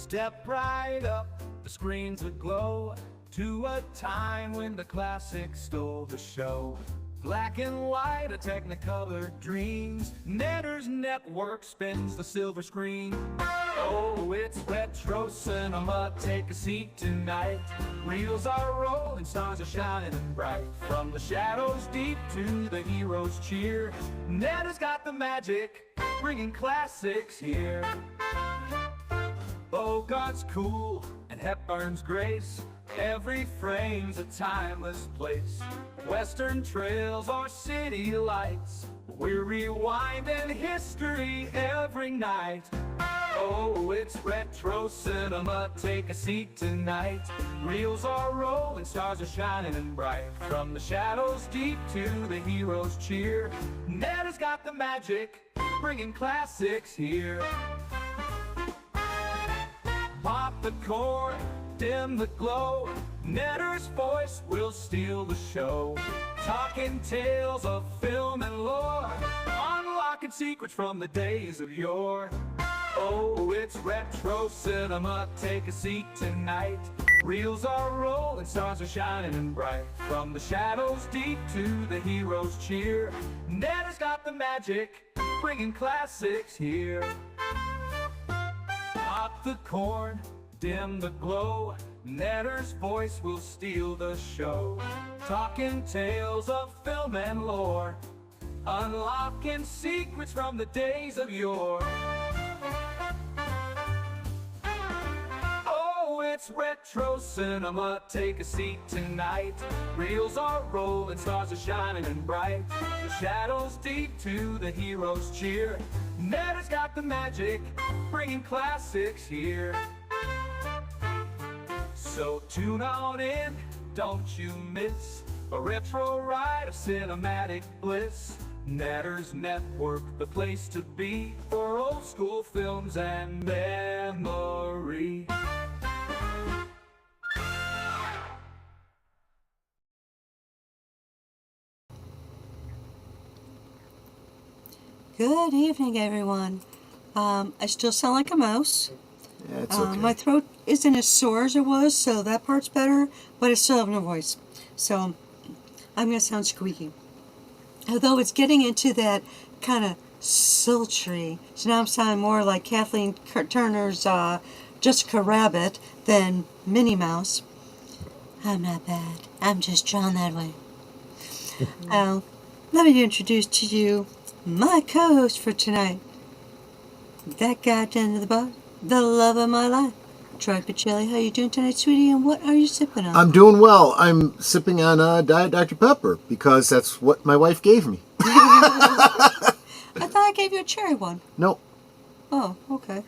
Step right up, the screens aglow, to a time when the classics stole the show. Black and white, a technicolor dreams. Netter's network spins the silver screen. Oh, it's retro cinema, take a seat tonight. Reels are rolling, stars are shining bright. From the shadows deep to the heroes cheer, Netter's got the magic, bringing classics here. Bogart's cool and Hepburn's grace, every frame's a timeless place. Western trails or city lights, we're rewinding history every night. Oh, it's retro cinema, take a seat tonight. Reels are rolling, stars are shining and bright. From the shadows deep to the heroes cheer, Netter's got the magic, bringing classics here. Pop the cord, dim the glow, Netter's voice will steal the show. Talking tales of film and lore, unlocking secrets from the days of yore. Oh, it's retro cinema, take a seat tonight. Reels are rolling, stars are shining and bright. From the shadows deep to the heroes cheer, Netter's got the magic, bringing classics here. Pop the cord, dim the glow, Netter's voice will steal the show. Talking tales of film and lore, unlocking secrets from the days of yore. Oh, it's retro cinema, take a seat tonight. Reels are rolling, stars are shining and bright. The shadows deep to the heroes cheer, Netter's got the magic, bringing classics here. So tune on in, don't you miss a retro ride of cinematic bliss. Netter's Network, the place to be for old school films and memory. Good evening, everyone. I still sound like a mouse. Yeah, it's okay. My throat isn't as sore as it was, so that part's better, but I still have no voice. So I'm going to sound squeaky. Although it's getting into that kind of sultry, so now I'm sounding more like Kathleen Turner's Jessica Rabbit than Minnie Mouse. I'm not bad. I'm just drawn that way. Let me introduce to you my co-host for tonight. That guy down to the bar, the love of my life. Troy Pacelli, how you doing tonight, sweetie? And what are you sipping on? I'm doing well. I'm sipping on Diet Dr. Pepper because that's what my wife gave me. I thought I gave you a cherry one. Nope. Oh, okay.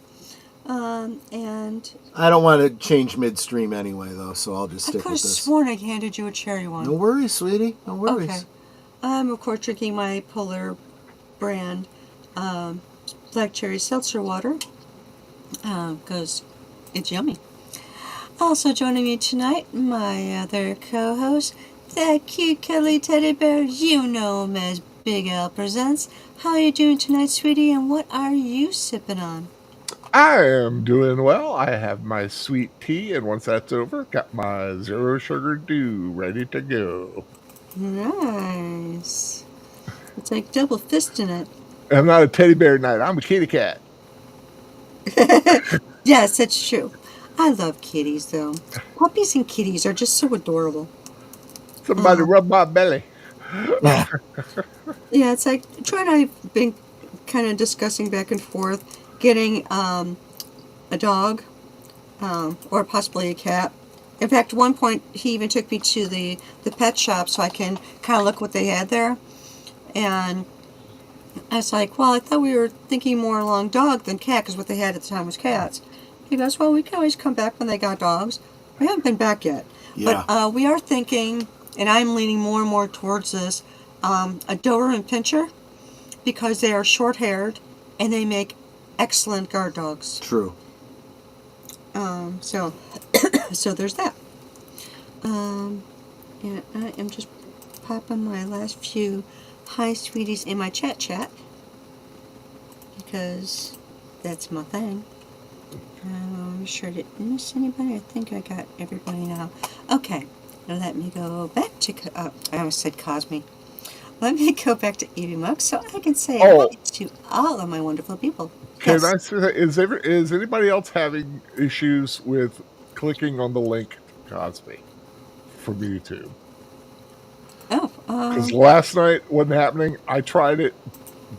And I don't want to change midstream anyway, though, so I'll just stick with I could have this. sworn I handed you a cherry one. No worries, sweetie. No worries. Okay. I'm, of course, drinking my Polar brand black cherry seltzer water because it's yummy. Also joining me tonight, my other co-host, that cute cuddly teddy bear, you know him as Big Al Presents. How are you doing tonight, sweetie, and what are you sipping on? I am doing well. I have my sweet tea, and once that's over, got my zero sugar dew ready to go. Nice. It's like double fisting it. I'm not a teddy bear tonight. I'm a kitty cat. Yes, that's true. I love kitties, though. Puppies and kitties are just so adorable. Somebody rub my belly. Yeah, it's like Troy and I have been kind of discussing back and forth getting a dog or possibly a cat. In fact, at one point, he even took me to the pet shop so I can kind of look what they had there. And I was like, well, I thought we were thinking more along dog than cat because what they had at the time was cats. He goes, well, we can always come back when they got dogs. We haven't been back yet. Yeah. But we are thinking, and I'm leaning more and more towards this, a Doberman Pinscher because they are short-haired and they make excellent guard dogs. True. So there's that. And I am just popping my last few hi sweeties in my chat because that's my thing. I'm sure I didn't miss anybody. I think I got everybody now. Okay, now let me go back to, I almost said Cosme. Let me go back to Evie Mux so I can say hi to all of my wonderful people. Can Yes. I say that? Is anybody else having issues with clicking on the link to Cosme from YouTube? Oh, Because last night wasn't happening. I tried it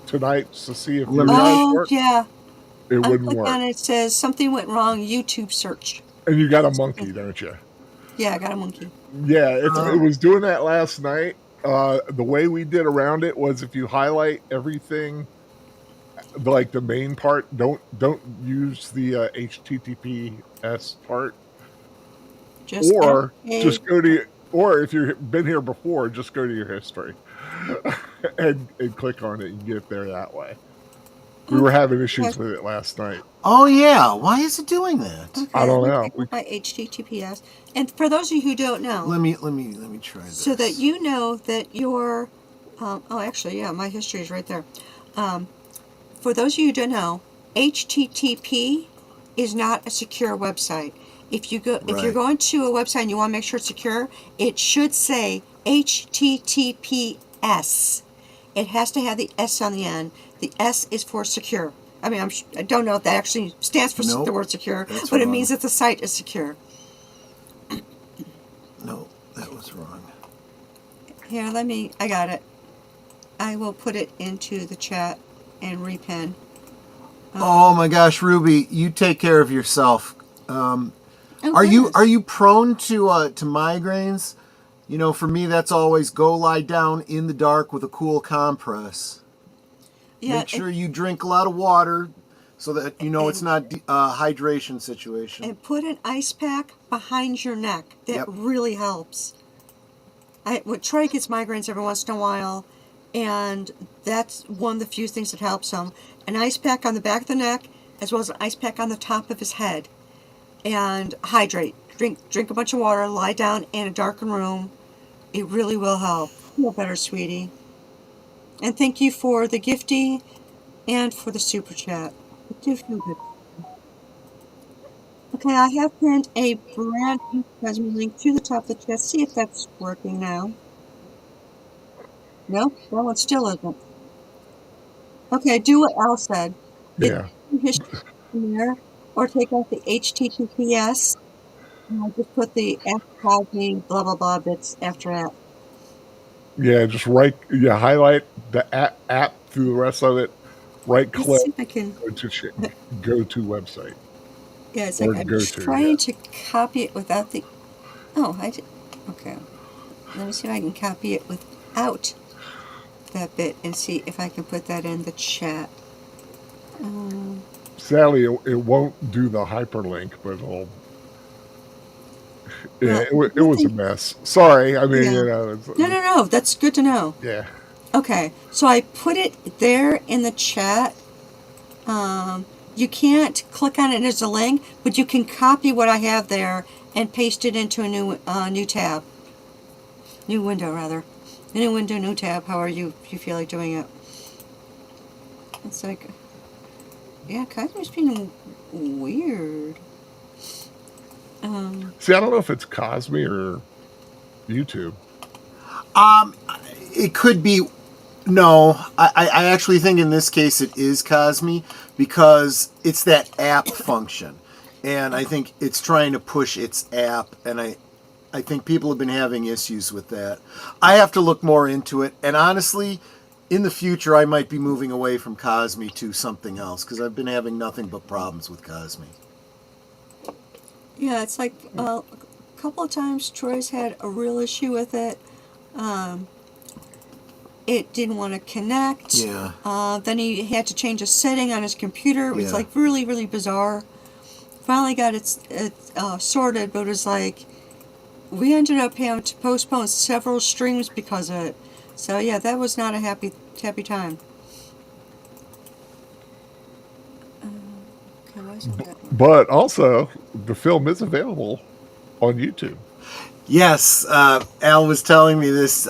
tonight to see if you guys oh work. yeah. It I wouldn't click work. on it. It says something went wrong. YouTube search. And you got a monkey, don't you? Yeah, I got a monkey. Yeah, it was doing that last night. The way we did around it was if you highlight everything, like the main part, don't use the HTTPS part, Just or add just go to, or if you've been here before, just go to your history and click on it and get there that way. We were having issues with it last night. Oh yeah, why is it doing that? Okay, I don't know. By HTTPS, and for those of you who don't know, Let me try this. so that you know that your, oh, actually, yeah, my history is right there. For those of you who don't know, HTTP is not a secure website. If you go, if you're going to a website and you want to make sure it's secure, it should say HTTPS. It has to have the S on the end. The S is for secure. I mean, I don't know if that actually stands for the word secure, but it means that the site is secure. No, that was wrong. Here, I got it. I will put it into the chat and repin. Oh my gosh, Ruby, you take care of yourself. Are you prone to migraines? You know, for me, that's always go lie down in the dark with a cool compress. Yeah, make sure you drink a lot of water so that you know it's not a hydration situation. And put an ice pack behind your neck. That really helps. Troy gets migraines every once in a while, and that's one of the few things that helps him. An ice pack on the back of the neck, as well as an ice pack on the top of his head. And hydrate. Drink a bunch of water, lie down in a darkened room. It really will help. Feel better, sweetie. And thank you for the gifting and for the super chat. I do feel good. Okay, I have pinned a brand new Cosme link to the top of the chat. See if that's working now. No, that one still isn't. Okay, do what Al said. Yeah. There, or take out the HTTPS. And I just put the Cosme blah blah blah bits after that. Yeah, just highlight the app through the rest of it. Right click. Let's see if I can go to website. Yeah, it's like I'm trying to copy it without the. Oh, I did. Okay. Let me see if I can copy it without that bit and see if I can put that in the chat. Sadly, it won't do the hyperlink, but it'll. Yeah, it was a mess. Sorry, I mean, you know. No. That's good to know. Yeah. Okay, so I put it there in the chat. You can't click on it as a link, but you can copy what I have there and paste it into a new tab. New window, rather. A new window, new tab, however you feel like doing it. It's like, yeah, Cosme's being weird. See, I don't know if it's Cosme or YouTube. It could be. No, I actually think in this case it is Cosme because it's that app function. And I think it's trying to push its app, and I think people have been having issues with that. I have to look more into it, and honestly, in the future I might be moving away from Cosme to something else because I've been having nothing but problems with Cosme. Yeah, it's like a couple of times Troy's had a real issue with it. It didn't want to connect. Yeah. Then he had to change a setting on his computer. It was like really, really bizarre. Finally got it sorted, but it was like we ended up having to postpone several streams because of it. So yeah, that was not a happy time. But also, the film is available on YouTube. Yes, Al was telling me this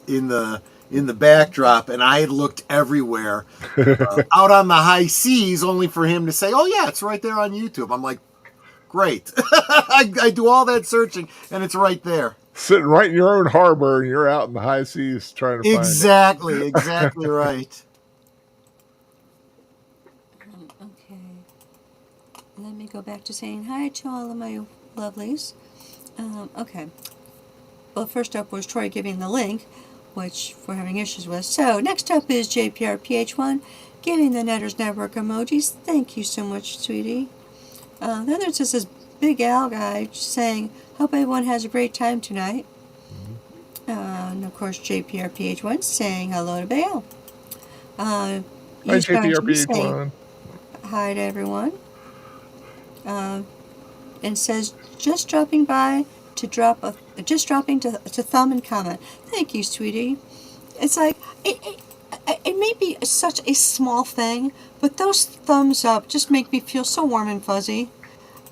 in the in the backdrop, and I had looked everywhere, out on the high seas, only for him to say, "Oh yeah, it's right there on YouTube." I'm like, "Great!" I do all that searching, and it's right there. Sitting right in your own harbor, and you're out in the high seas trying to Exactly right. Okay. Let me go back to saying hi to all of my lovelies. Okay. Well, first up was Troy giving the link, which we're having issues with. So, next up is JPRPH1 giving the Netters Network emojis. Thank you so much, sweetie. Then there's just this Big Al guy saying, hope everyone has a great time tonight. And of course, JPRPH1 saying hello to Bale. Hi, JPRPH1. Hi to everyone. And says, just dropping to thumb and comment. Thank you, sweetie. It's like, it may be such a small thing, but those thumbs up just make me feel so warm and fuzzy.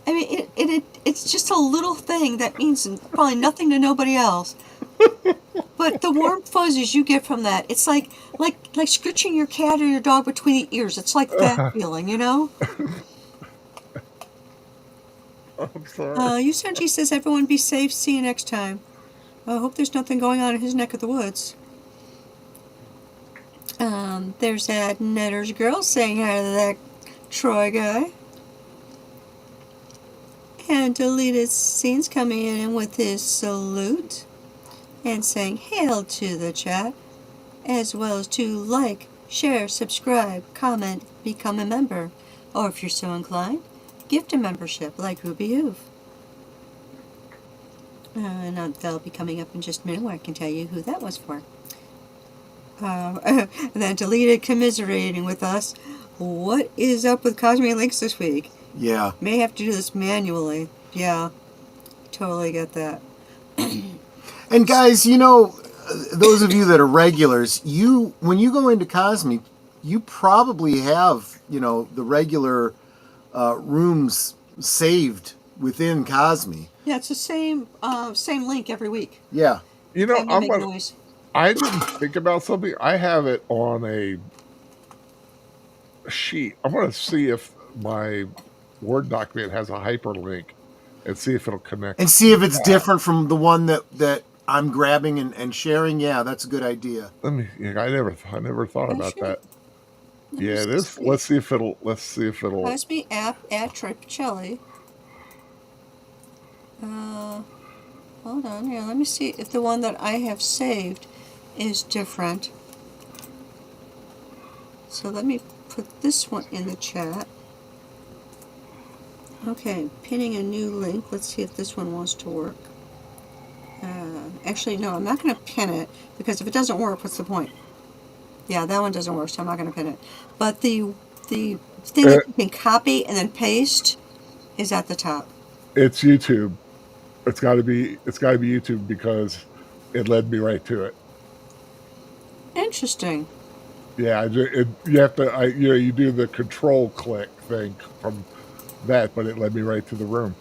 I mean, it's just a little thing that means probably nothing to nobody else. But the warm fuzzies you get from that, it's like scratching your cat or your dog between the ears. It's like that feeling, you know? I'm sorry. Yusanji says, everyone be safe. See you next time. I hope there's nothing going on in his neck of the woods. There's that Netters girl saying hi to that Troy guy. And Deleted Scenes coming in with his salute and saying hail to the chat, as well as to like, share, subscribe, comment, become a member, or if you're so inclined, gift a membership like RubyHoove. And that'll be coming up in just a minute where I can tell you who that was for. And then Deleted commiserating with us. What is up with Cosmic Links this week? Yeah. May have to do this manually. Yeah. Totally get that. And guys, you know, those of you that are regulars, when you go into Cosmic, you probably have, you know, the regular rooms saved within Cosmic. Yeah, it's the same link every week. Yeah. You know, Noise. I didn't think about something. I have it on a sheet. I'm going to see if my Word document has a hyperlink and see if it'll connect. And see if it's different from the one that I'm grabbing and sharing. Yeah, that's a good idea. I never thought about that. Yeah, it is. Let's see if it'll. Cosmic app at Troy Pacelli. Hold on here. Let me see if the one that I have saved is different. So let me put this one in the chat. Okay, pinning a new link. Let's see if this one wants to work. Actually, no, I'm not going to pin it, because if it doesn't work, what's the point? Yeah, that one doesn't work, so I'm not going to pin it. But the thing that you can copy and then paste is at the top. It's YouTube. It's got to be YouTube, because it led me right to it. Interesting. Yeah, you have to. You do the control click thing from that, but it led me right to the room.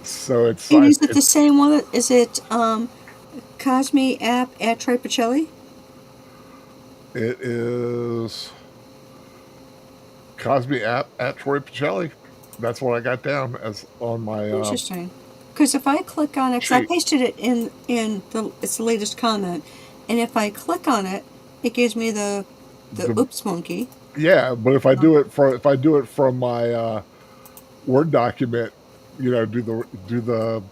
So it's. And is it the same one? Is it Cosmi app at Troy Pacelli? It is Cosmi app at Troy Pacelli. That's what I got down as on my. Interesting. Because if I click on it, because I pasted it in it's the latest comment, and if I click on it, it gives me the oops monkey. Yeah, but if I do it from my Word document, you know, do the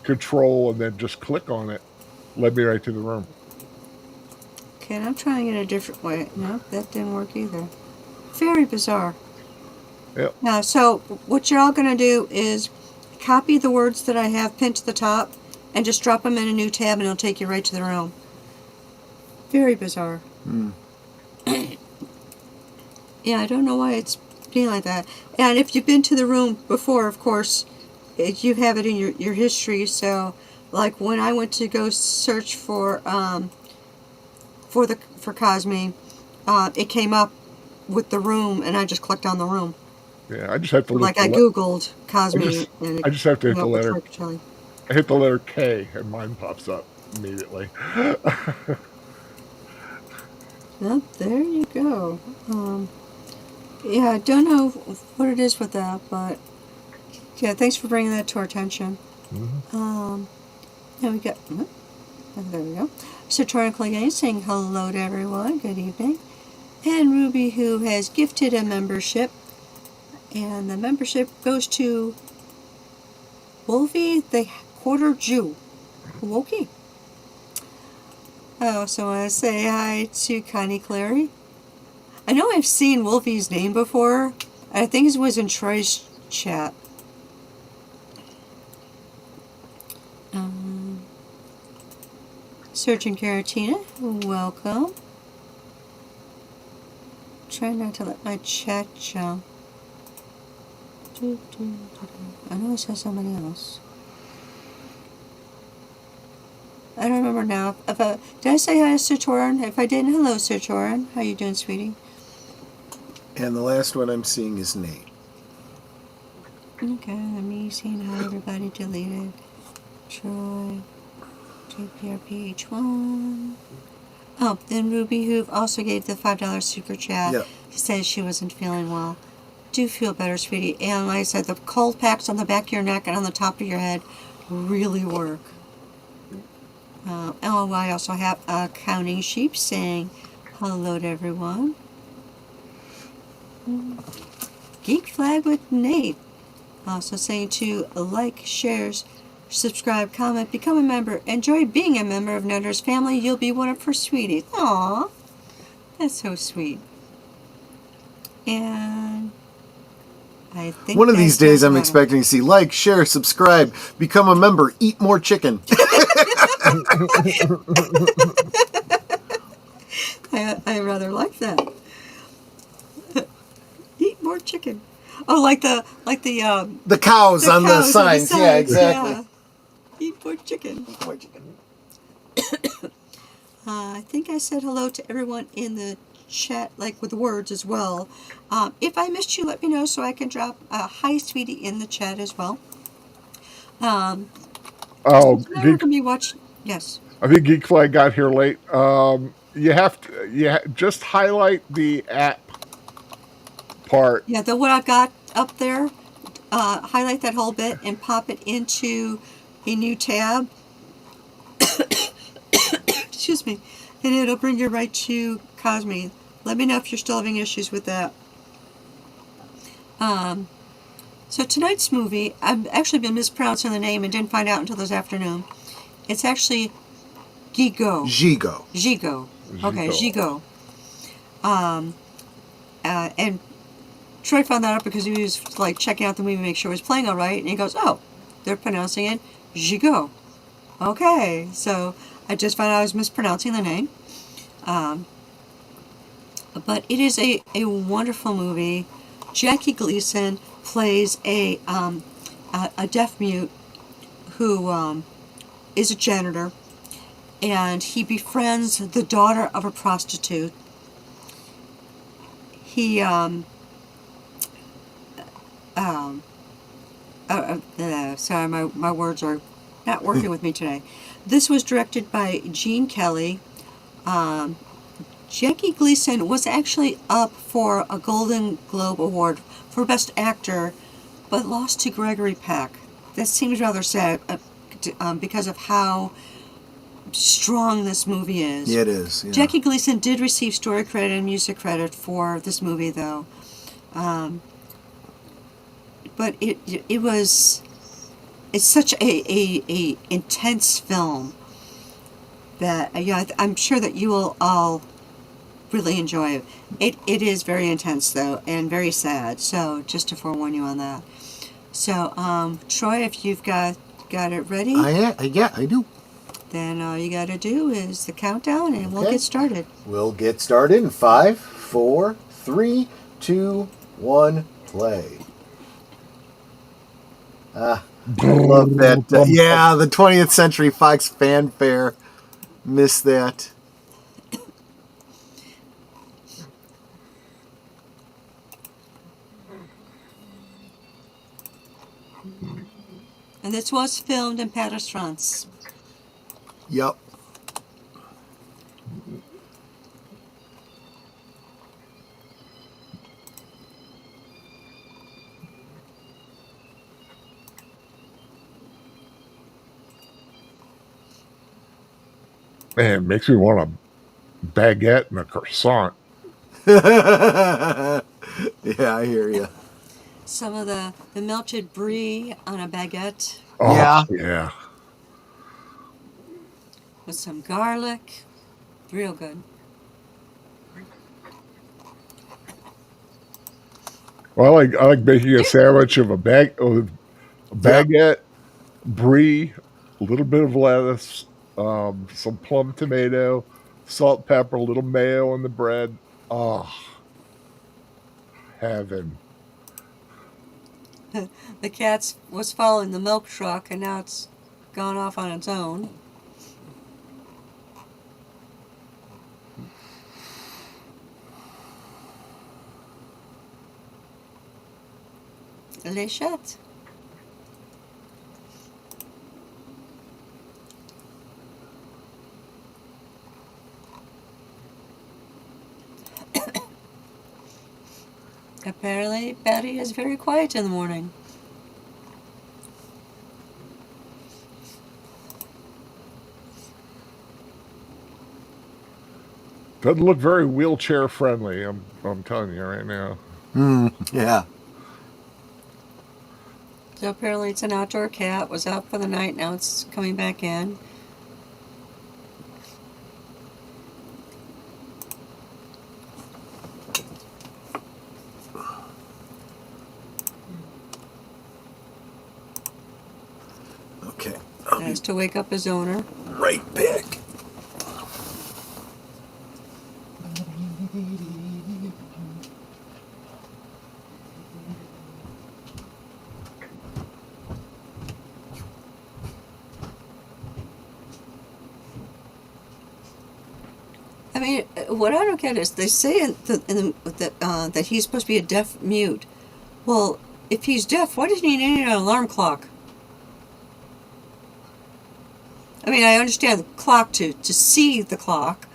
control and then just click on it, led me right to the room. Okay, and I'm trying it a different way. No, that didn't work either. Very bizarre. Yep. Now, so what you're all going to do is copy the words that I have pinned to the top and just drop them in a new tab, and it'll take you right to the room. Very bizarre. Yeah, I don't know why it's being like that. And if you've been to the room before, of course, you have it in your history. So, like when I went to go search for Cosmi, it came up with the room, and I just clicked on the room. Yeah, I just have to I googled Cosmi. I just have to hit the letter. I hit the letter K, and mine pops up immediately. Well, there you go. Yeah, I don't know what it is with that, but yeah, thanks for bringing that to our attention. Now we got, oh, there we go. Sartorial Clegane saying hello to everyone. Good evening. And RubyHoove has gifted a membership, and the membership goes to Wolfie the Quarter Jew. Okay. I also want to say hi to Connie Cleary. I know I've seen Wolfie's name before. I think it was in Troy's chat. Surgeon Caratina, welcome. Try not to let my chat jump. I know I saw somebody else. I don't remember now. Did I say hi to Sir Torin? If I didn't, hello, Sir Torin. How you doing, sweetie? And the last one I'm seeing is Nate. Okay, let me see how everybody deleted. Troy, JPRPH1. Oh, then RubyHoove also gave the $5 super chat. Yep. She says she wasn't feeling well. Do feel better, sweetie. And like I said, the cold packs on the back of your neck and on the top of your head really work. I also have AccountingSheep saying hello to everyone. Geek Flag with Nate. Also saying to like, shares, subscribe, comment, become a member. Enjoy being a member of Netter's family. You'll be one of her sweeties. Aww. That's so sweet. And I think one of these days I'm expecting to see like, share, subscribe, become a member, eat more chicken. I rather like that. Eat more chicken. Oh, like the cows on the signs. Yeah, exactly. Yeah. Eat more chicken. Eat more chicken. I think I said hello to everyone in the chat, like with the words as well. If I missed you, let me know so I can drop a hi, sweetie, in the chat as well. Geek, gonna be watching. Yes. I think Geek Flag got here late. You have to, just highlight the app part. Yeah, what I've got up there, highlight that whole bit and pop it into a new tab. Excuse me. And it'll bring you right to Cosme. Let me know if you're still having issues with that. So tonight's movie, I've actually been mispronouncing the name and didn't find out until this afternoon. It's actually Gigot. Gigot. Okay, Gigot. And Troy found that out because he was like checking out the movie to make sure it was playing all right, and he goes, "Oh, they're pronouncing it Gigot." Okay, so I just found out I was mispronouncing the name. But it is a wonderful movie. Jackie Gleason plays a deaf mute who is a janitor, and he befriends the daughter of a prostitute. He sorry, my words are not working with me today. This was directed by Gene Kelly. Jackie Gleason was actually up for a Golden Globe Award for Best Actor, but lost to Gregory Peck. That seems rather sad because of how strong this movie is. Yeah, it is. Yeah. Jackie Gleason did receive story credit and music credit for this movie, though. But it's such a intense film that I'm sure that you will all really enjoy it. It is very intense though, and very sad. So just to forewarn you on that. So Troy, if you've got it ready, yeah, I do. Then all you got to do is the countdown, and we'll get started. We'll get started in 5, 4, 3, 2, 1, play. I love that. Yeah, the 20th Century Fox fanfare. Missed that. And this was filmed in Paris, France. Yep. Man, it makes me want a baguette and a croissant. Yeah, I hear you. Some of the melted brie on a baguette Oh, Yeah. yeah. with some garlic. Real good. Well, I like making a sandwich of a Yep. baguette, brie, a little bit of lettuce, some plum tomato, salt, pepper, a little mayo on the bread. Oh, heaven. The cat was following the milk truck and now it's gone off on its own. Les chats. Apparently, Betty is very quiet in the morning. Doesn't look very wheelchair friendly. I'm telling you right now. Yeah. So apparently it's an outdoor cat, was out for the night, now it's coming back in. Okay. Has to wake up his owner. Right back. I mean, what I don't get is they say that he's supposed to be a deaf mute. Well, if he's deaf, why doesn't he need an alarm clock? I mean, I understand the clock to see the clock,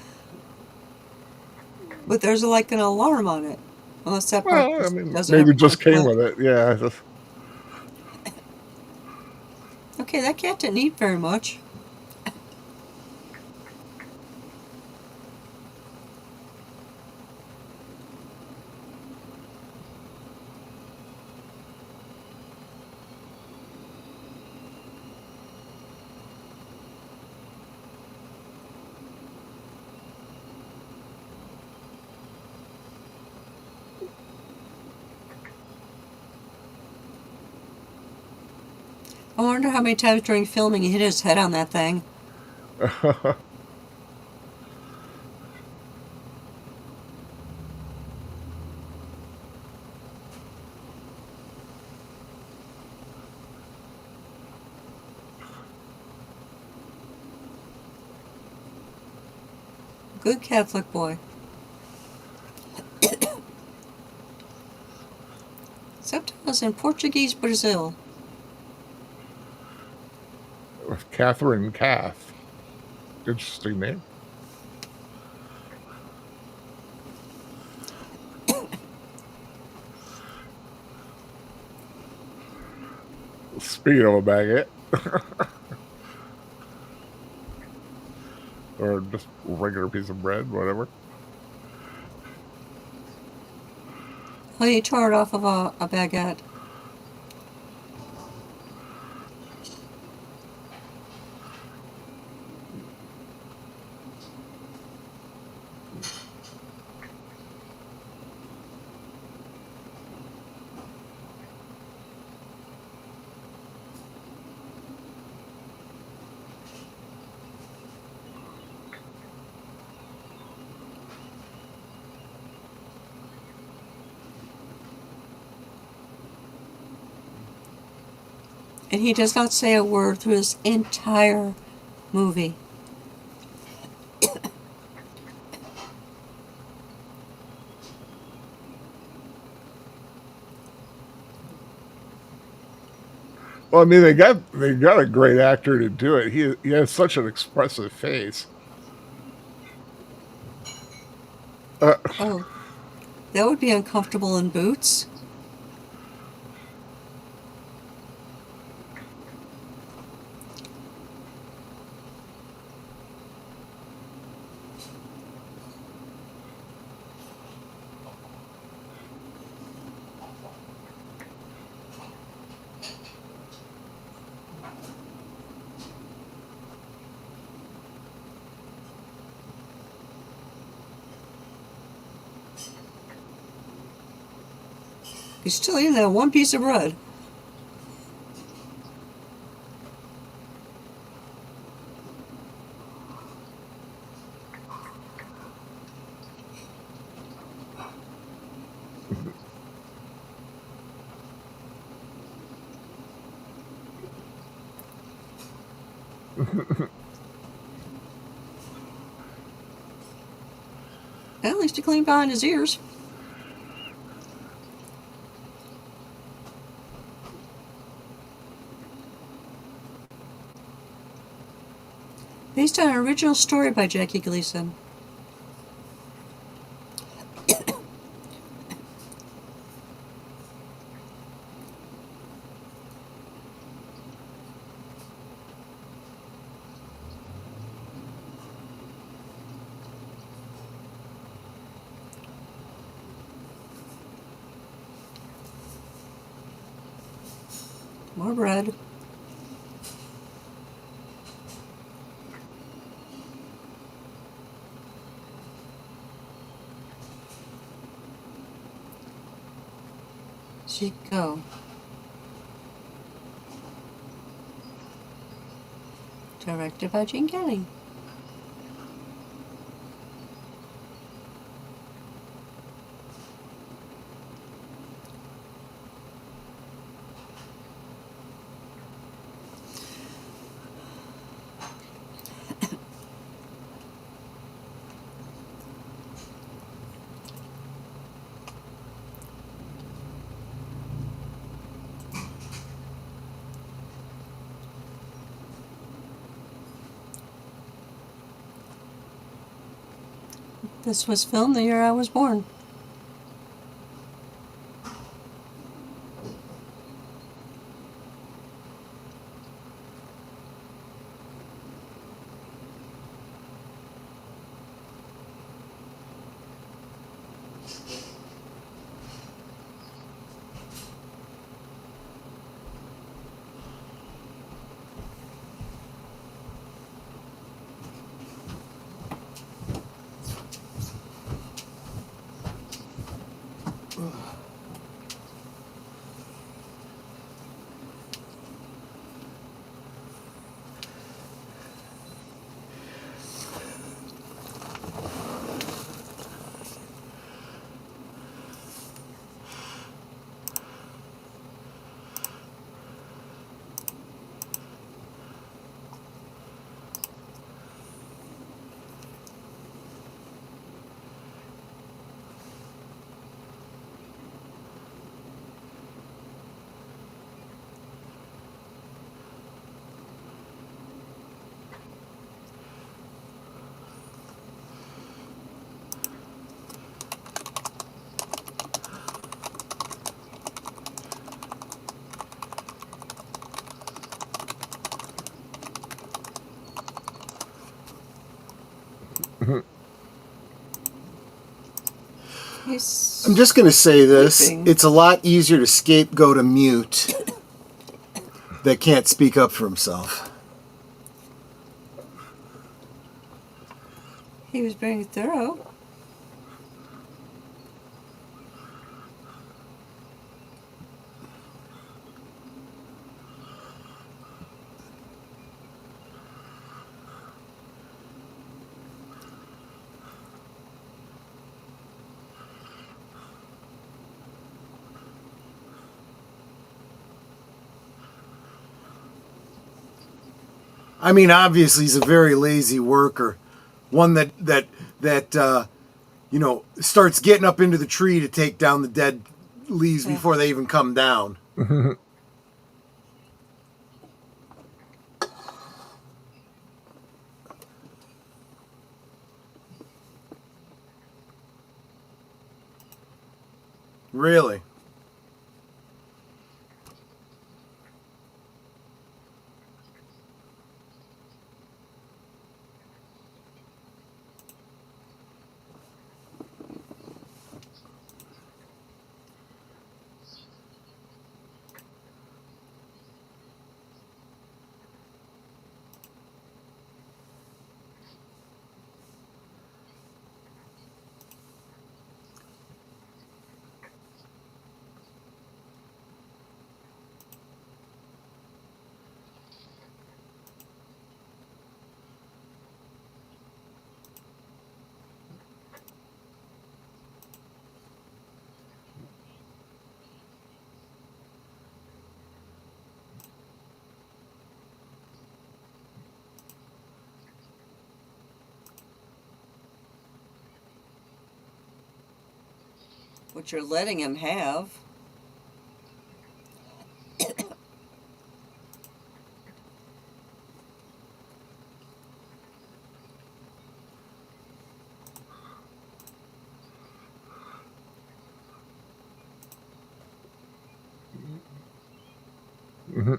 but there's like an alarm on it. Unless that part Well, I mean, doesn't have maybe a it just came clock. with it. Yeah. Okay, that cat didn't eat very much. I wonder how many times during filming he hit his head on that thing. Good Catholic boy. Subtitles in Portuguese, Brazil. With Catherine Cath. Interesting name. Speaking of a baguette. Or just a regular piece of bread, whatever. Well, he tore it off of a baguette. And he does not say a word through this entire movie. Well, I mean, they got a great actor to do it. He has such an expressive face. Oh, that would be uncomfortable in boots. He's still eating that one piece of bread. At least he cleaned behind his ears. Based on an original story by Jackie Gleason. More bread. Gigot. Directed by Gene Kelly. This was filmed the year I was born. I'm just going to say this. Sleeping. It's a lot easier to scapegoat a mute that can't speak up for himself. He was being thorough. I mean, obviously he's a very lazy worker, one that starts getting up into the tree to take down the dead leaves before they even come down. Really? what you're letting him have. Mm-hmm.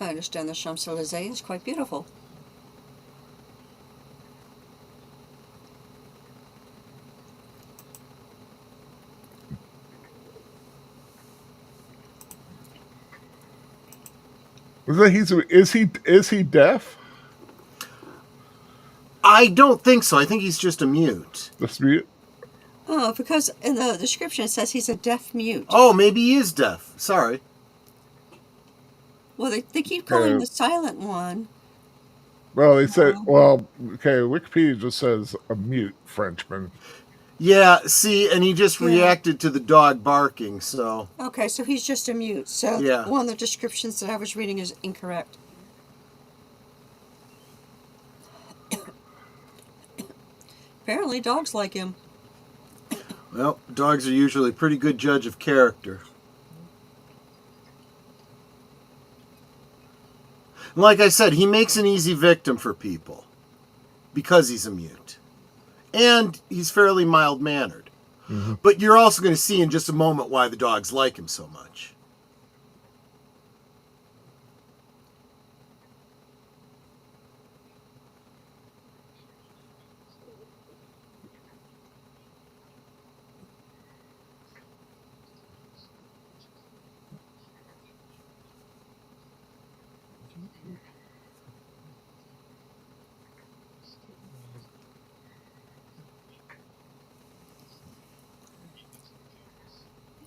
I understand the Champs-Élysées is quite beautiful. Is he deaf? I don't think so. I think he's just a mute. Dispute? Oh, because in the description it says he's a deaf mute. Oh, maybe he is deaf. Sorry. Well, they keep calling the silent one. Well, they said, well, okay, Wikipedia just says a mute Frenchman. Yeah, see, and he just reacted to the dog barking, so... Okay, so he's just a mute. So Yeah. one of the descriptions that I was reading is incorrect. Apparently dogs like him. Well, dogs are usually a pretty good judge of character. Like I said, he makes an easy victim for people because he's a mute. And he's fairly mild-mannered. Mm-hmm. But you're also going to see in just a moment why the dogs like him so much.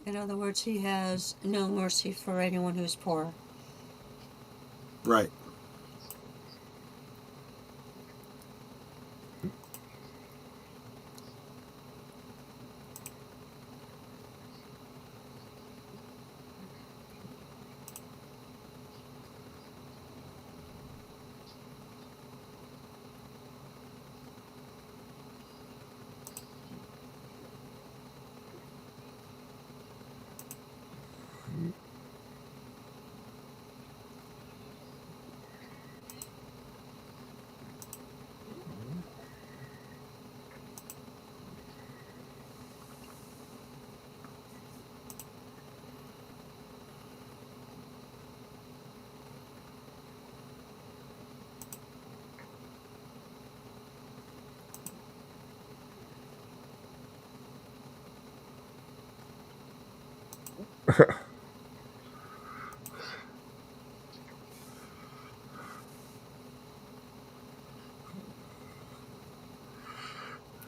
In other words, he has no mercy for anyone who's poor. Right.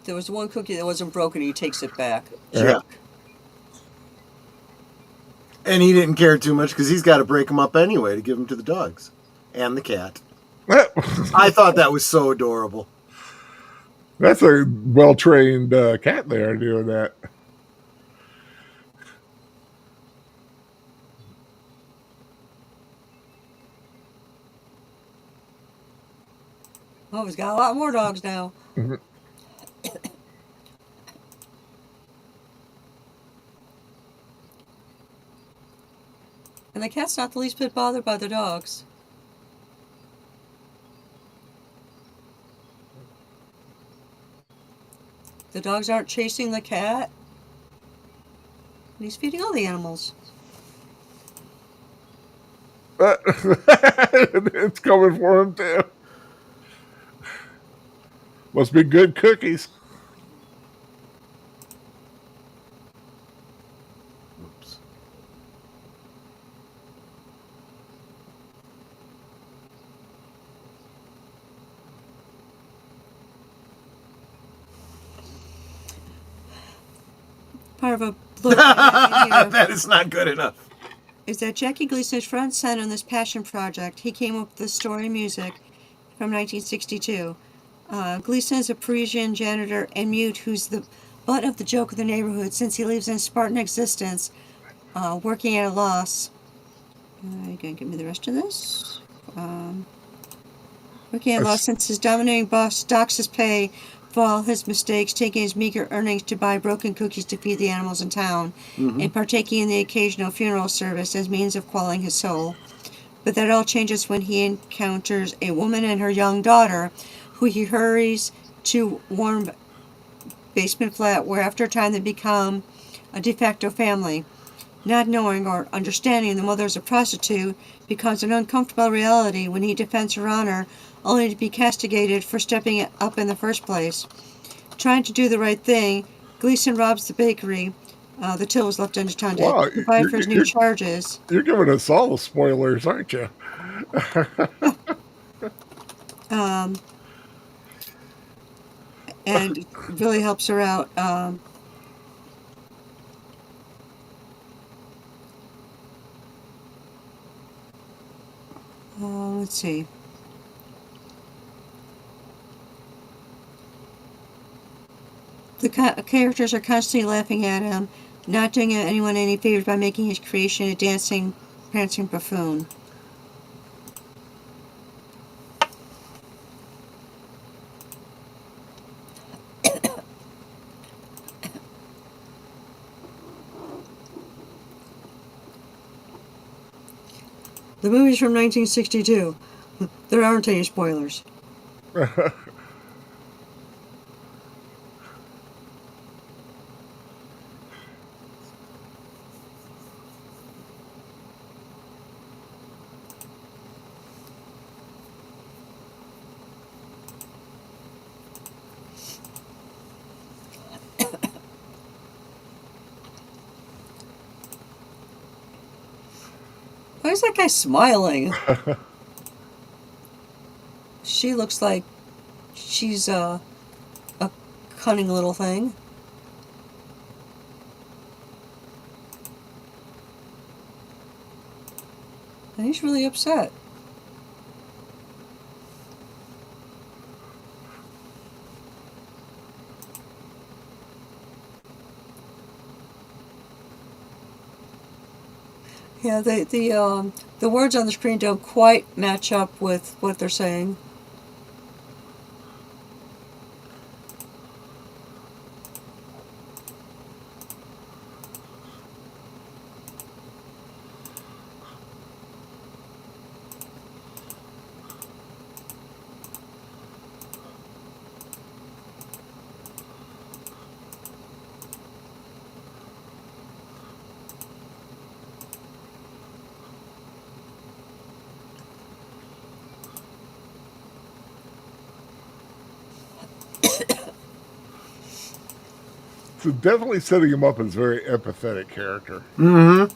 There was one cookie that wasn't broken, he takes it back. Yeah. And he didn't care too much because he's got to break them up anyway to give them to the dogs and the cat. I thought that was so adorable. That's a well-trained cat there doing that. Oh, he's got a lot more dogs now. Mm-hmm. And the cat's not the least bit bothered by the dogs. The dogs aren't chasing the cat. And he's feeding all the animals. It's coming for him, too. Must be good cookies. Oops. part of a blurb I got in here. That is not good enough. Is that Jackie Gleason is front and center in this passion project. He came up with the story and music from 1962. Gleason is a Parisian janitor and mute who's the butt of the joke of the neighborhood since he lives in a Spartan existence, working at a loss. You gonna give me the rest of this? Working at a loss since his dominating boss docks his pay for all his mistakes, taking his meager earnings to buy broken cookies to feed the animals in town, and partaking in the occasional funeral service as means of quelling his soul. But that all changes when he encounters a woman and her young daughter, who he hurries to warm basement flat, where after a time they become a de facto family. Not knowing or understanding the mother is a prostitute becomes an uncomfortable reality when he defends her honor, only to be castigated for stepping up in the first place. Trying to do the right thing, Gleason robs the bakery. The till was left unattended. Wow, To provide for his new charges. You're giving us all the spoilers, aren't you? And it really helps her out. Let's see. The characters are constantly laughing at him, not doing anyone any favors by making his creation a dancing, prancing buffoon. The movie's from 1962. There aren't any spoilers. Why is that guy smiling? She looks like she's a cunning little thing. And he's really upset. Yeah, the words on the screen don't quite match up with what they're saying. So definitely setting him up as a very empathetic character. Mm-hmm.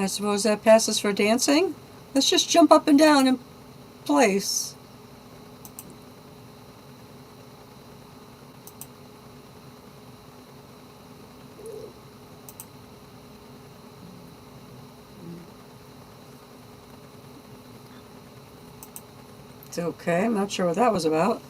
I suppose that passes for dancing. Let's just jump up and down in place. It's okay. I'm not sure what that was about.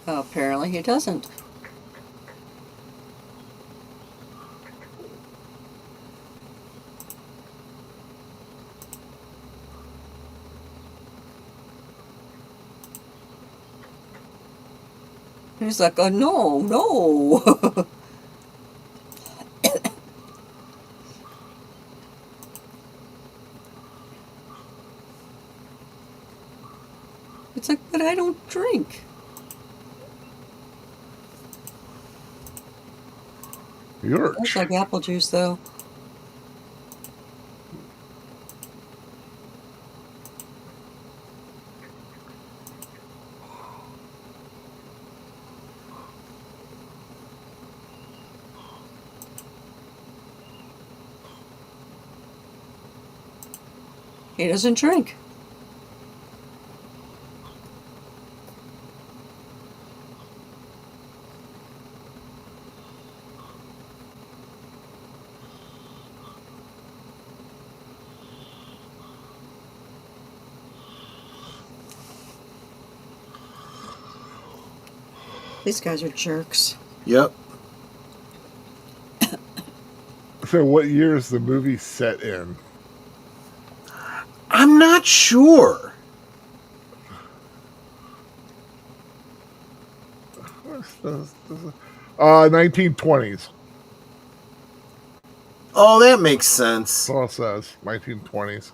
Apparently he doesn't. He's like, oh, no, no. It's like, but I don't drink. That's like apple juice, though. He doesn't drink. These guys are jerks. Yep. So what year is the movie set in? I'm not sure. Uh, 1920s. Oh, that makes sense. That's all it says. 1920s.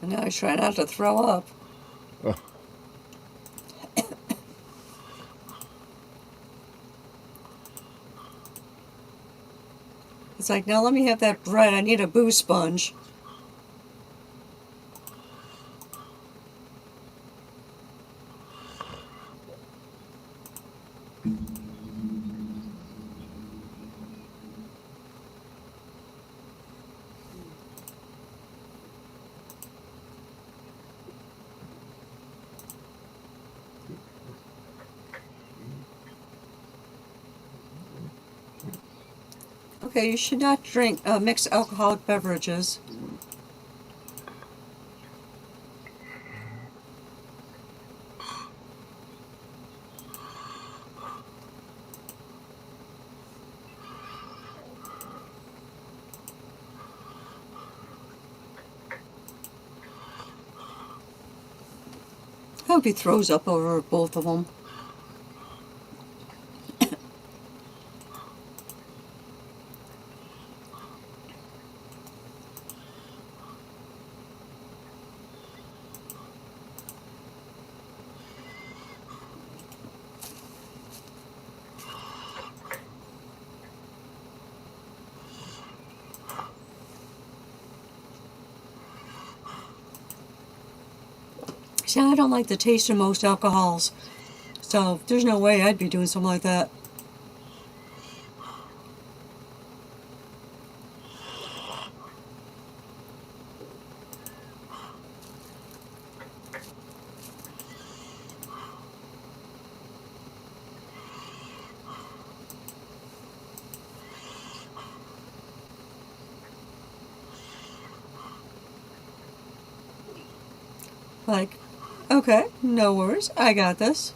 And now he's trying not to throw up. It's like, now let me have that bread. I need a boo sponge. Okay, you should not drink mixed alcoholic beverages. I hope he throws up over both of them. See, I don't like the taste of most alcohols, so there's no way I'd be doing something like that. Like, okay, no worries, I got this.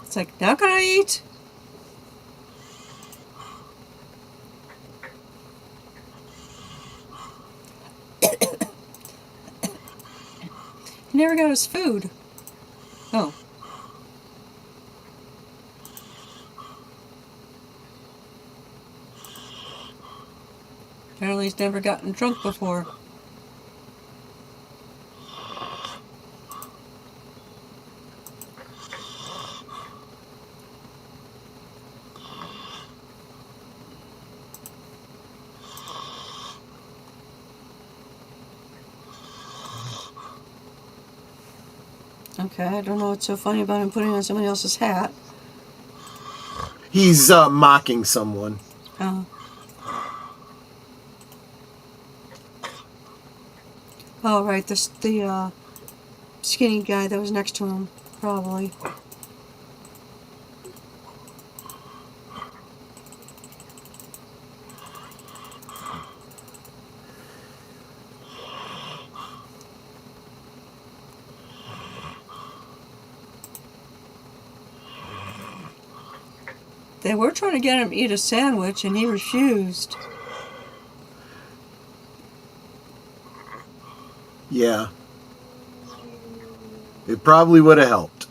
It's like, now can I eat? He never got his food. Oh. Apparently he's never gotten drunk before. Okay, I don't know what's so funny about him putting on somebody else's hat. He's mocking someone. Oh. Oh, right, the skinny guy that was next to him, probably. They were trying to get him to eat a sandwich, and he refused. Yeah. It probably would have helped.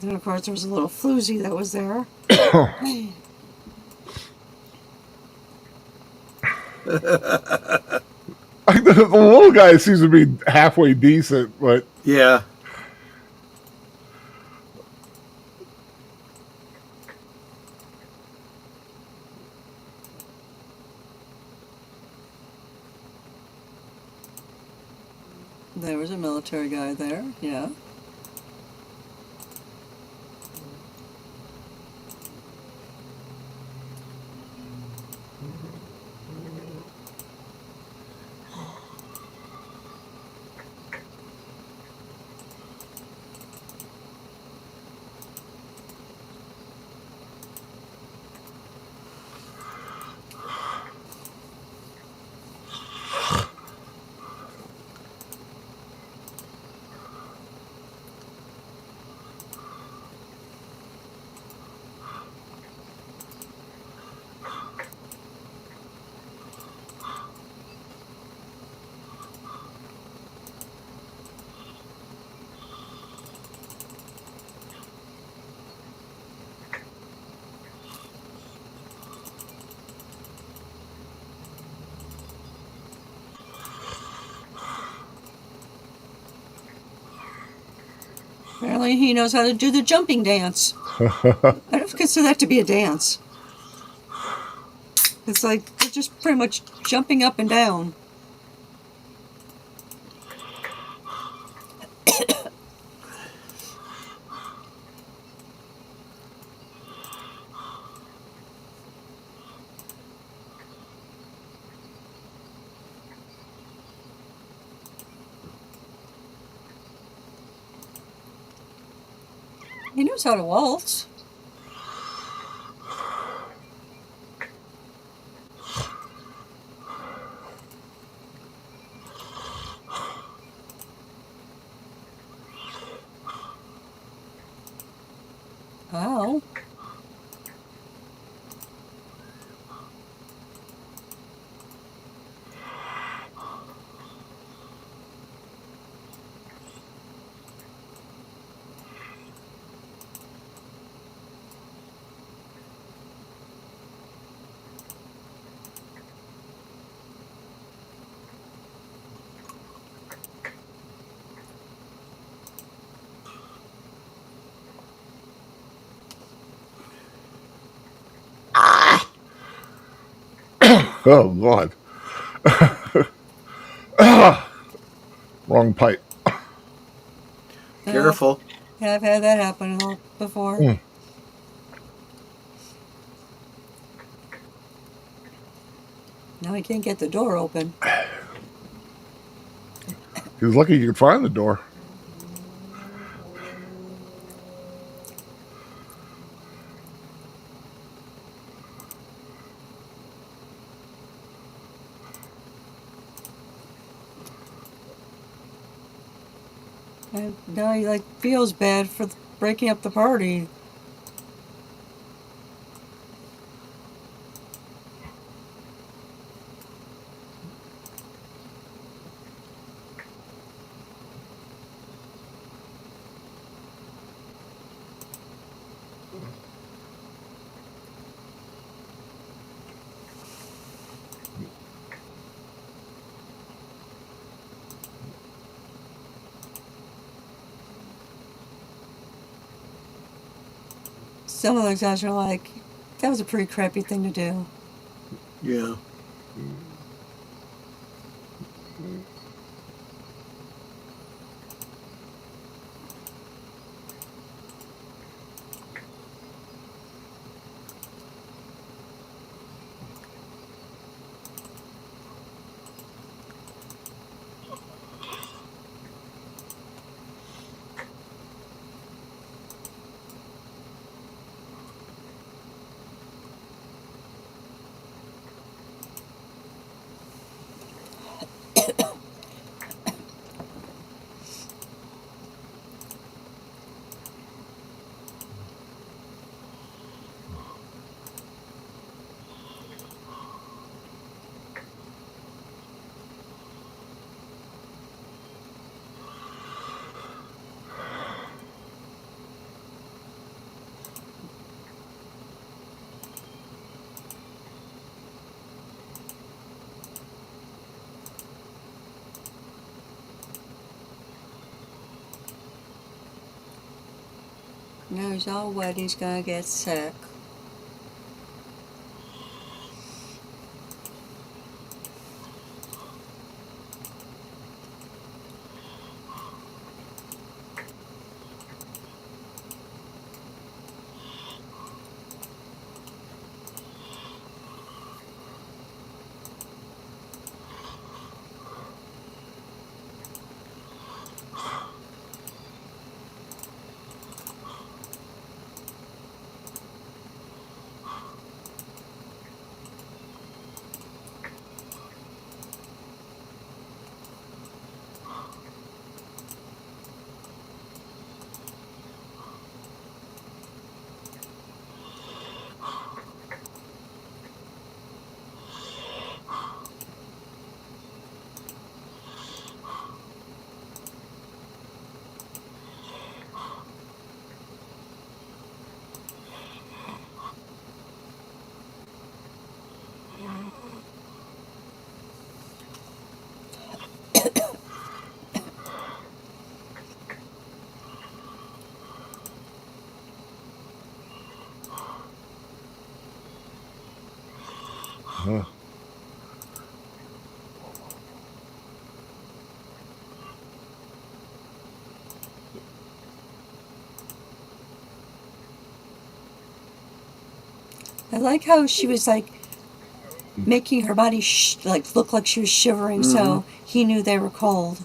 And of course, there was a little floozy that was there. The little guy seems to be halfway decent, but Yeah. There was a military guy there, yeah. Apparently he knows how to do the jumping dance. I don't consider that to be a dance. It's like they're just pretty much jumping up and down. He knows how to waltz. Wow. oh god, wrong pipe. Careful. Yeah, I've had that happen before. Now I can't get the door open. He was lucky you could find the door. And now he like feels bad for breaking up the party. some of those guys are like, that was a pretty crappy thing to do. Yeah. Now he's all wet, he's gonna get sick. Huh. I like how she was like making her body like look like she was shivering, so he knew they were cold.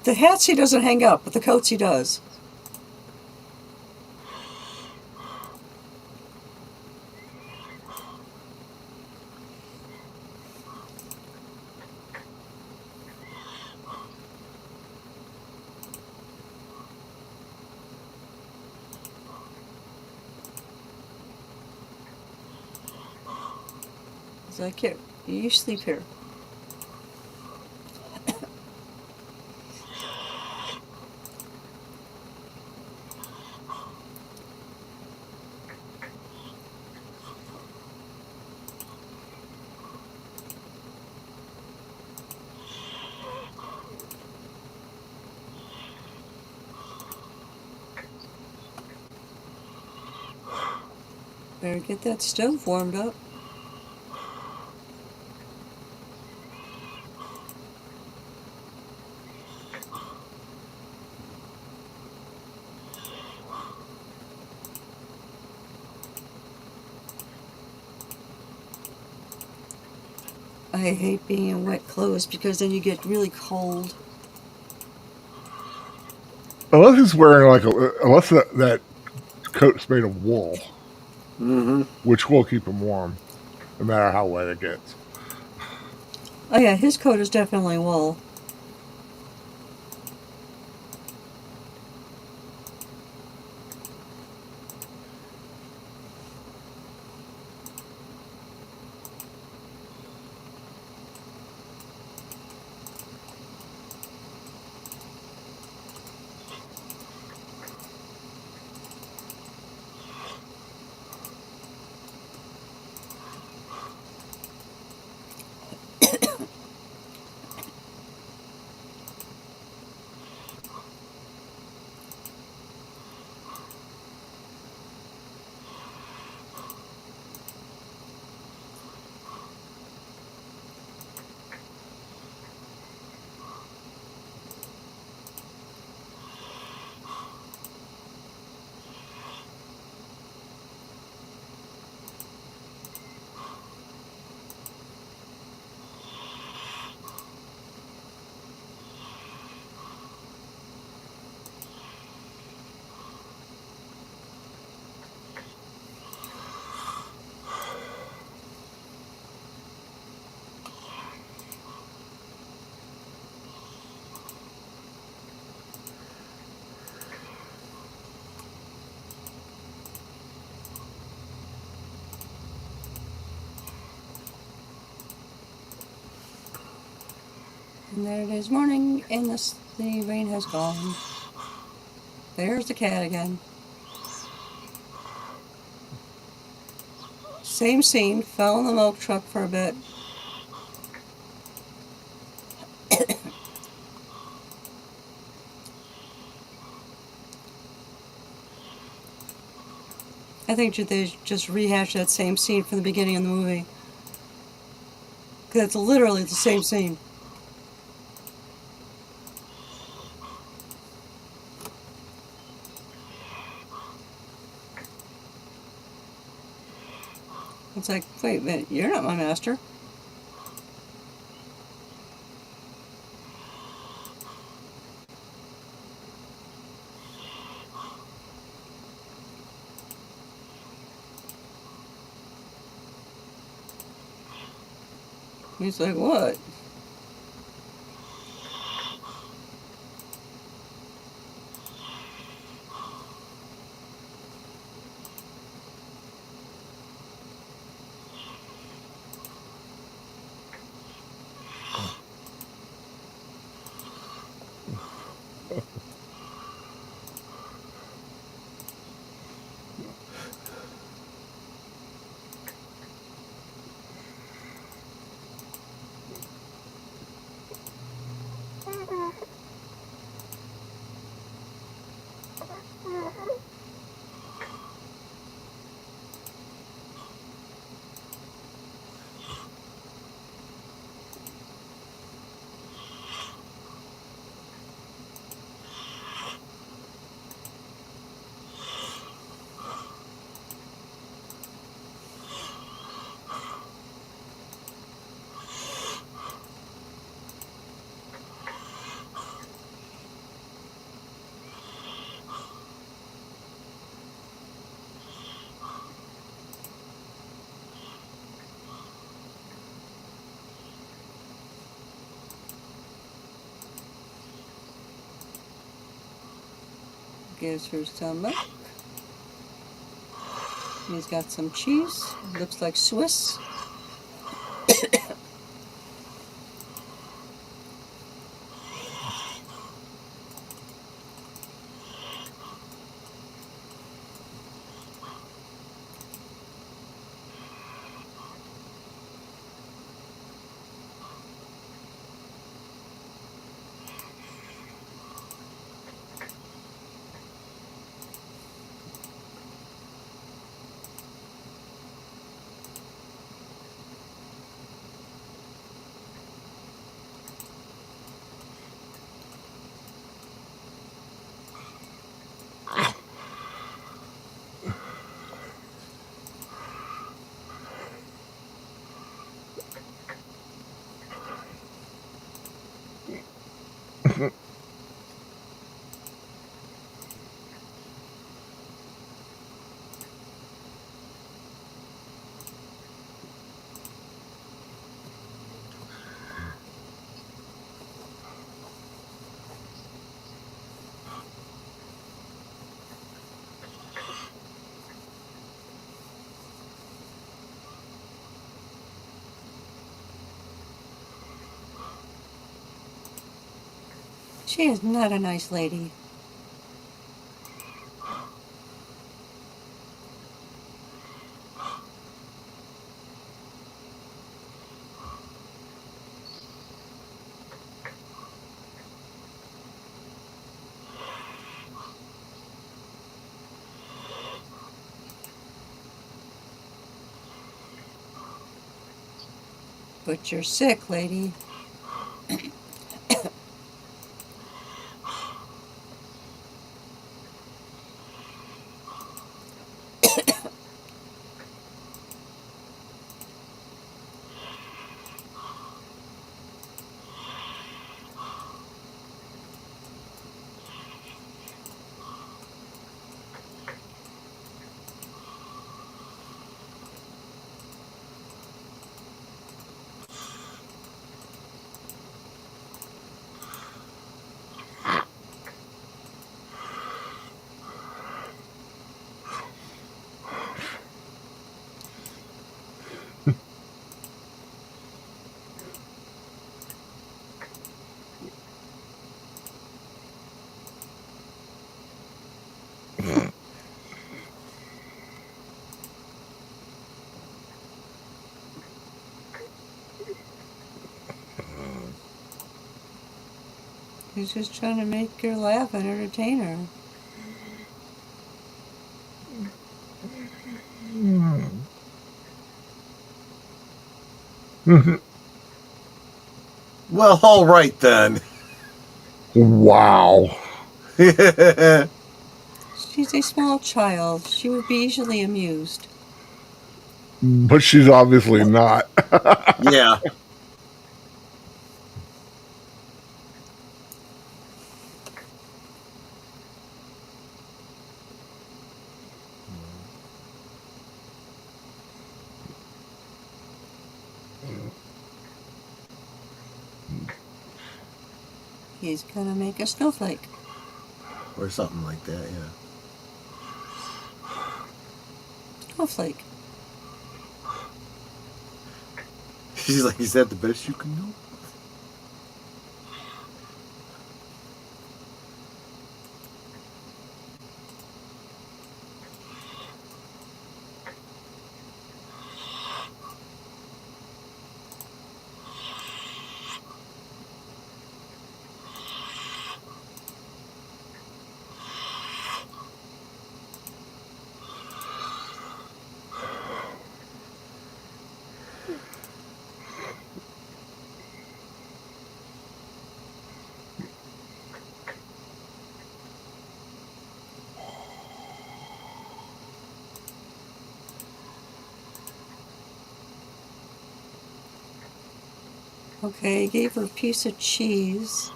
The hats he doesn't hang up, but the coats he does. He's like, here, you sleep here. Better get that stove warmed up. I hate being in wet clothes because then you get really cold. Unless he's wearing unless that coat's made of wool, which will keep him warm, no matter how wet it gets. Oh yeah, his coat is definitely wool. And there it is morning, and the rain has gone. There's the cat again. Same scene, fell in the milk truck for a bit. I think they just rehashed that same scene from the beginning of the movie. Because it's literally the same scene. It's like, wait a minute, you're not my master. He's like, what? Gives her some milk. He's got some cheese. Looks like Swiss. She is not a nice lady. But you're sick, lady. He's just trying to make her laugh and entertain her. Well, all right then. Wow. She's a small child. She would be easily amused. But she's obviously not. Yeah. He's gonna make a snowflake. Or something like that, yeah. Snowflake. She's like, is that the best you can do? Okay, gave her a piece of cheese.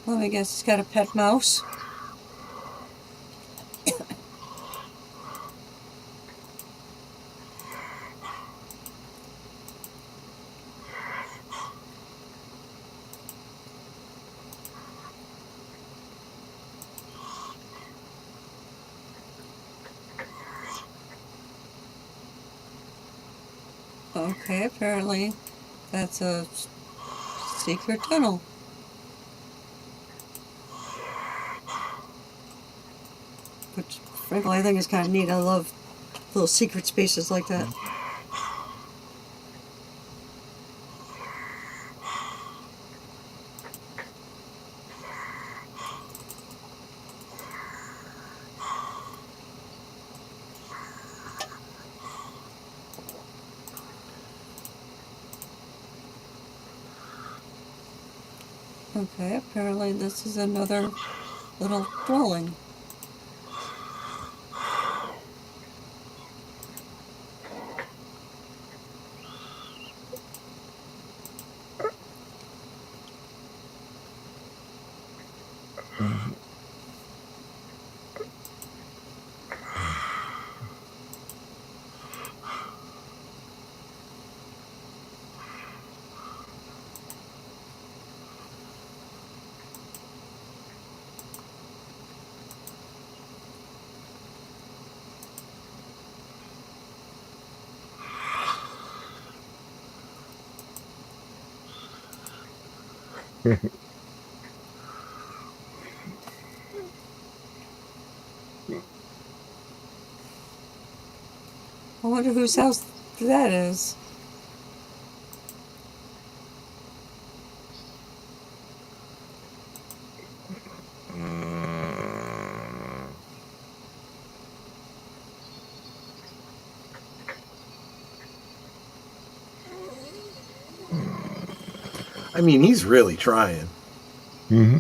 Let me guess, he's got a pet mouse. Okay, apparently that's a secret tunnel. Which, frankly, I think is kind of neat. I love little secret spaces like that. Okay, apparently this is another little dwelling. I wonder whose house that is. I mean, he's really trying. Mm-hmm.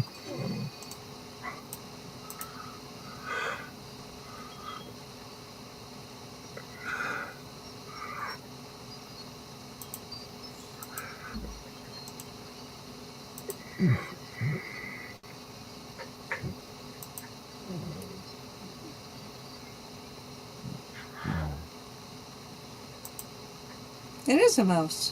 It is a mouse.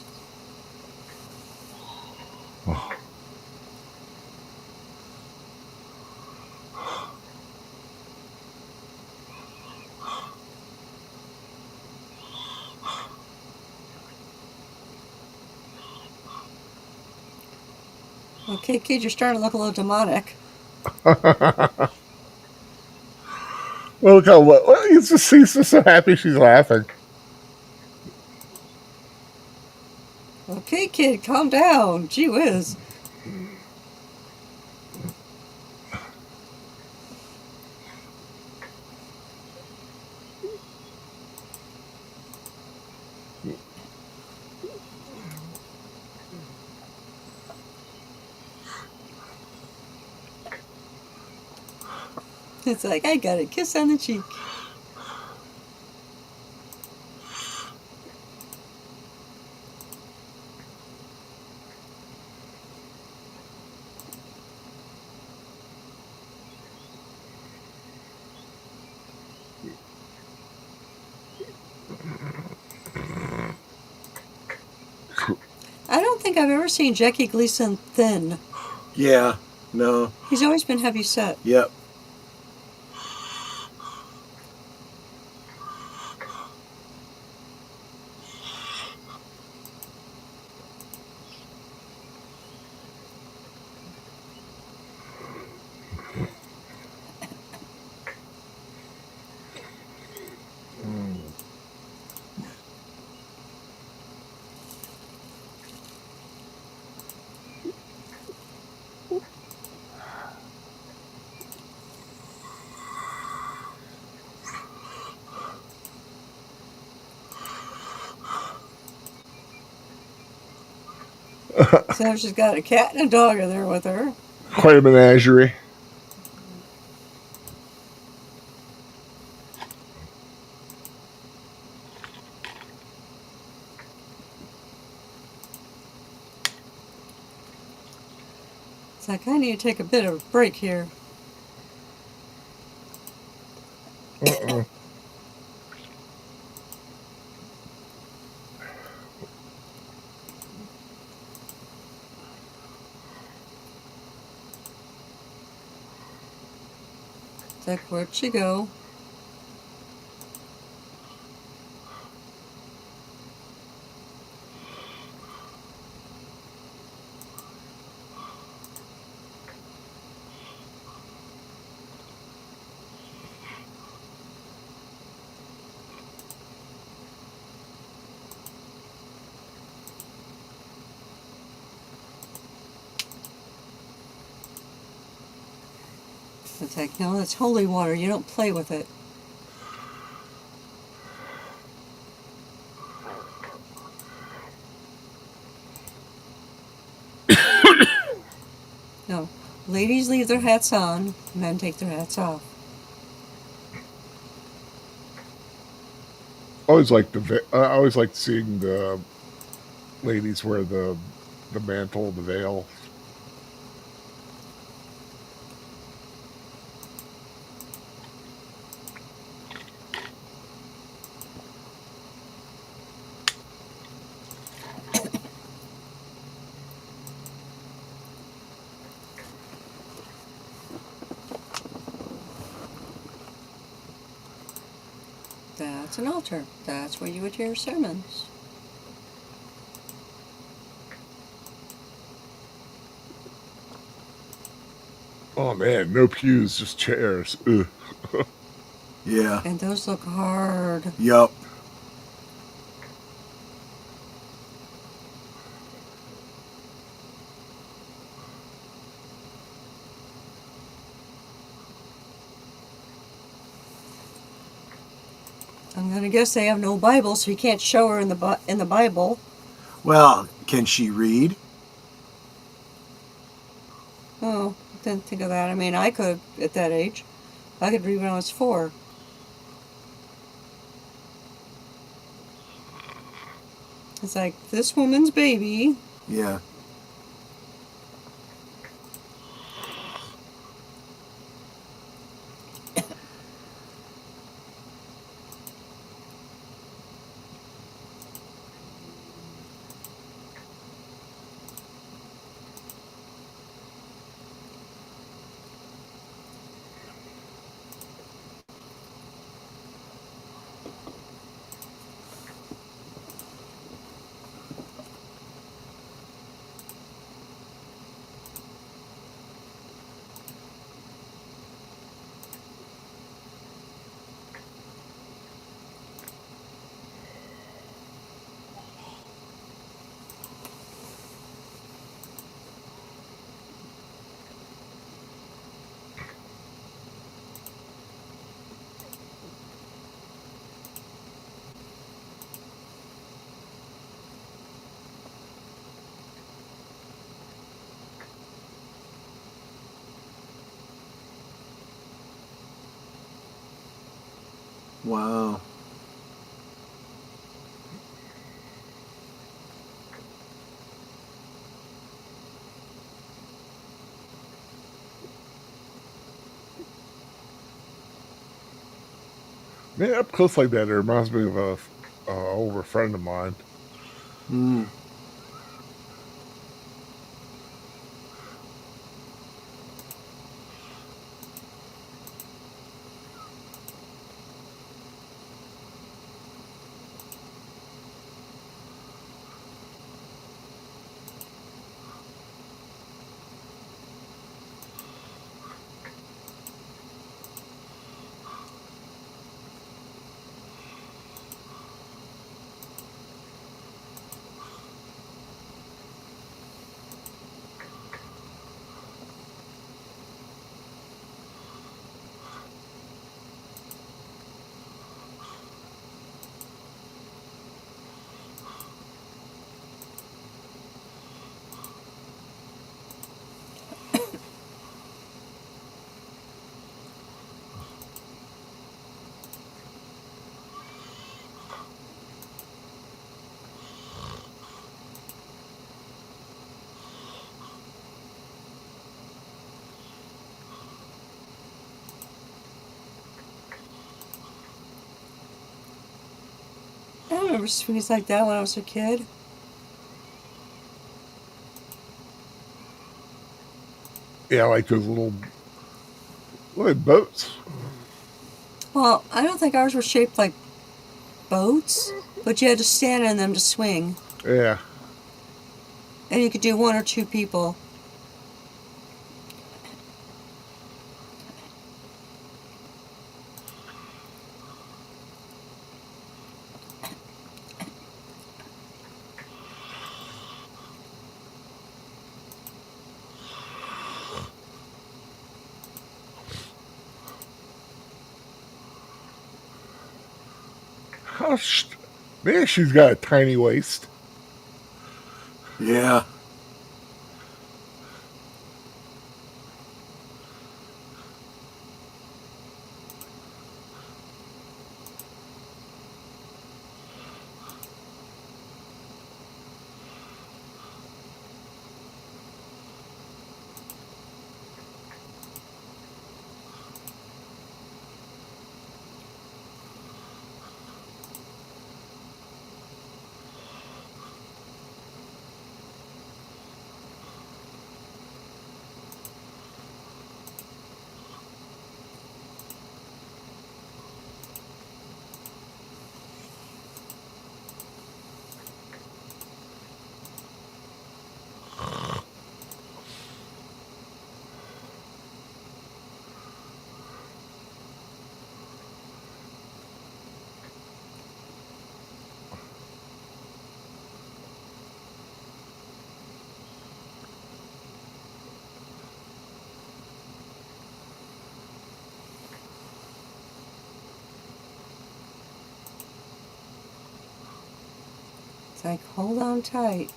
Okay, kid, you're starting to look a little demonic. Well, look how he's just so happy she's laughing. Okay, kid, calm down. Gee whiz. It's like, I got a kiss on the cheek. I don't think I've ever seen Jackie Gleason thin. Yeah, no. He's always been heavy set. Yep. So she's got a cat and a dog in there with her. Quite a menagerie. It's like, I need to take a bit of a break here. It's like, where'd she go? It's like, no, it's holy water. You don't play with it. No. Ladies leave their hats on. Men take their hats off. I always liked seeing the ladies wear the mantle, the veil. That's an altar. That's where you would hear sermons. Oh man, no pews, just chairs. Ugh. Yeah. And those look hard. Yup. I'm gonna guess they have no Bible, so you can't show her in the Bible. Well, can she read? Oh, didn't think of that. I mean, I could at that age. I could read when I was 4. It's like, this woman's baby. Yeah. Wow. Man, up close like that, it reminds me of a older friend of mine. Mm. I remember swings like that when I was a kid. Yeah, like those little boats. Well, I don't think ours were shaped like boats, but you had to stand in them to swing. Yeah. And you could do 1 or 2 people. Man, she's got a tiny waist. Yeah. It's like, hold on tight.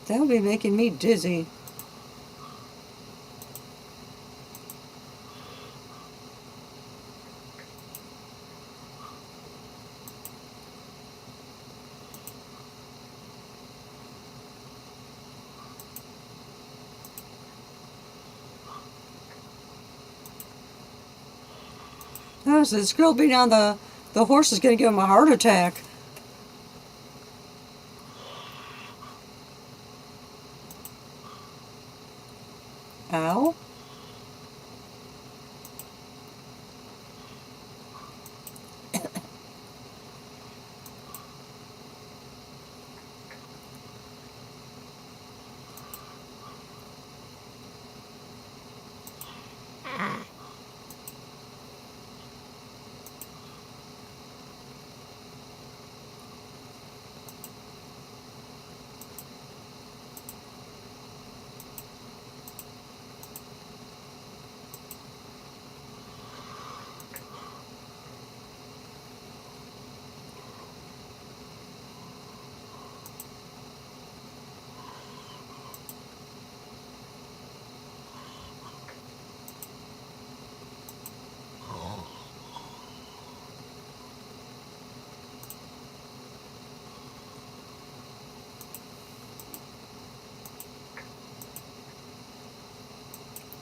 That would be making me dizzy. Oh, so this girl being on the horse is going to give him a heart attack. Ow.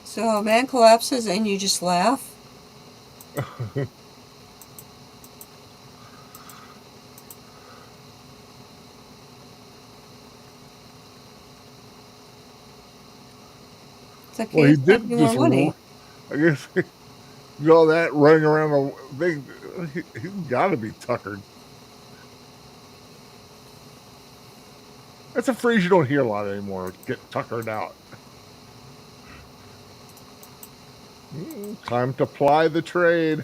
So a man collapses and you just laugh? It's okay, Well, he it's making did more just, money. I guess, all that running around the thing. He's got to be tuckered. That's a phrase you don't hear a lot anymore. Get tuckered out. Time to ply the trade.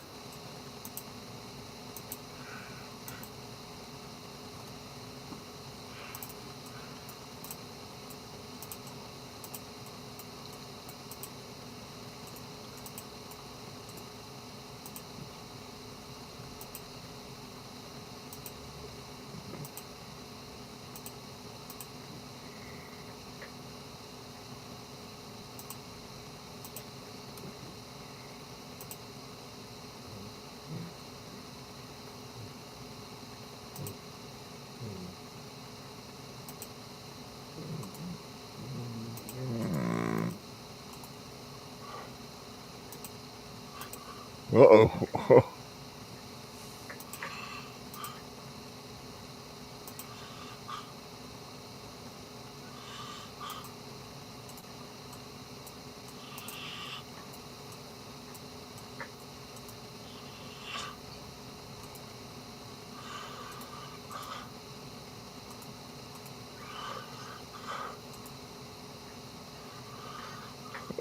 Uh-oh.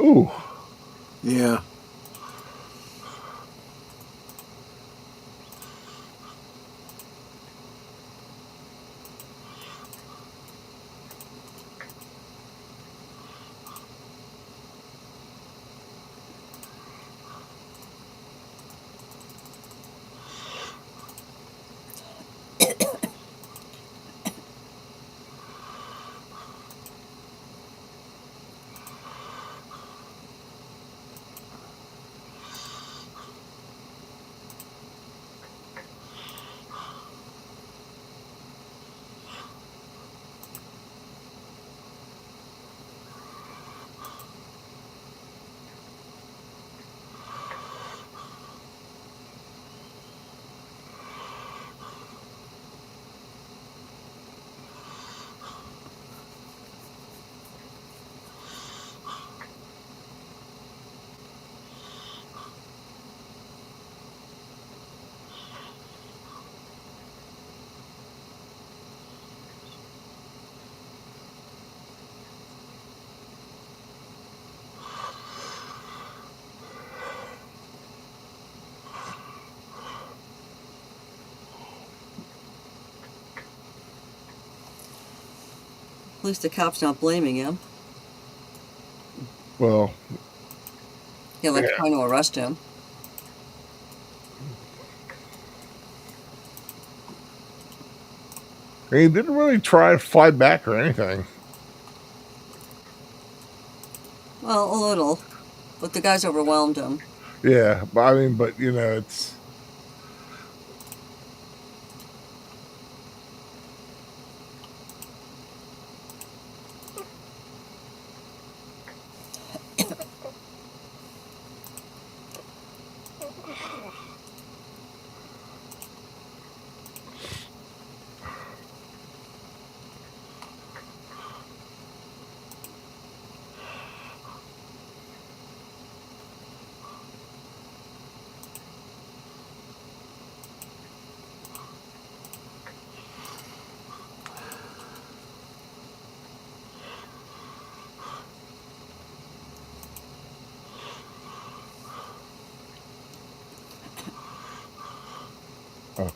Ooh. Yeah. At least the cop's not blaming him. Well, He'll like trying to arrest him. he didn't really try to fight back or anything. Well, a little. But the guys overwhelmed him. Yeah, but I mean, but you know, it's. Oh.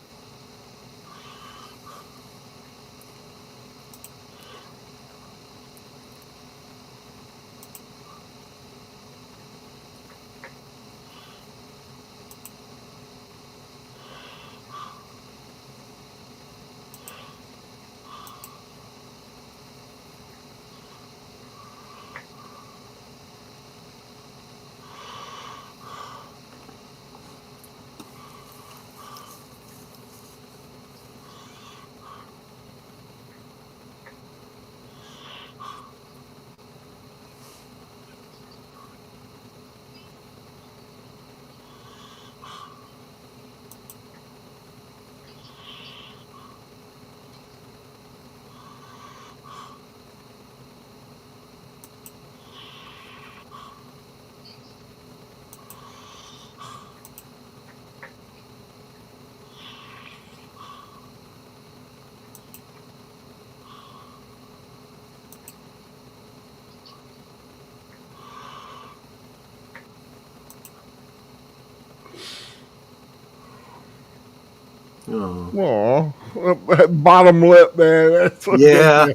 Oh. Aw, bottom lip, man. That's what Yeah.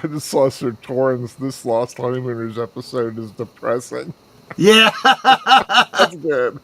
I just saw Sir Torrens. This Lost Honeymooners episode is depressing. Yeah. That's good.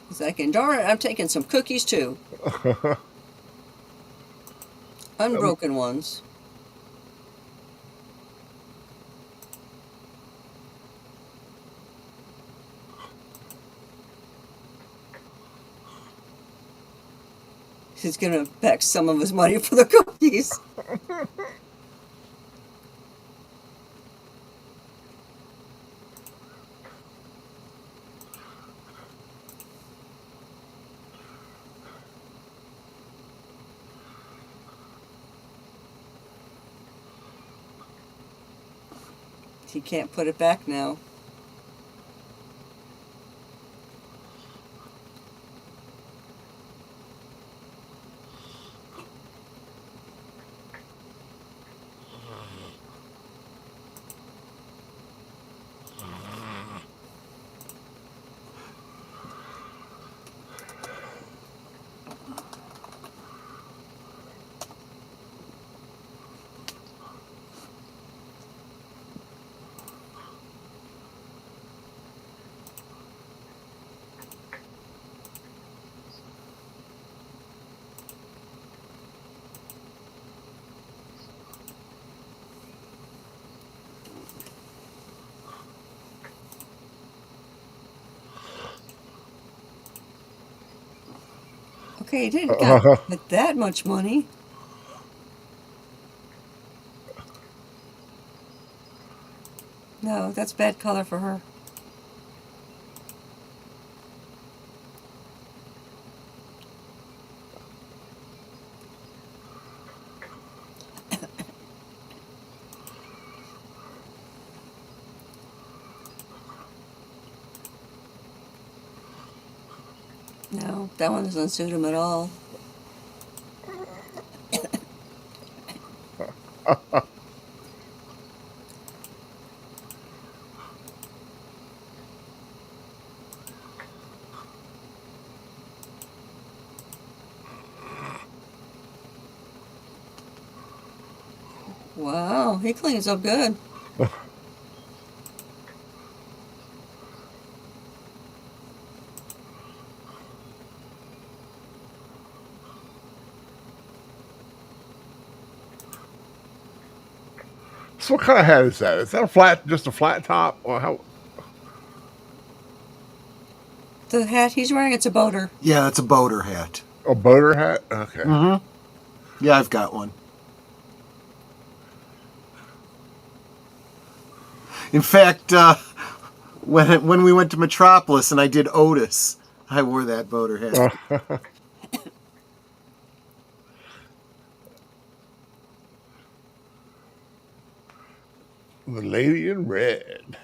He's like, and darn it, I'm taking some cookies too. Unbroken ones. he's going to back some of his money for the cookies. He can't put it back now. Okay, he didn't get that much money. No, that's bad color for her. No, that one doesn't suit him at all. Wow, he cleans up good. So what kind of hat is that? Is that a flat, just a flat top, or how? The hat he's wearing, it's a boater. Yeah, it's a boater hat. A boater hat? Okay. Mm-hmm. Yeah, I've got one. In fact, when we went to Metropolis and I did Otis, I wore that boater hat. The lady in red.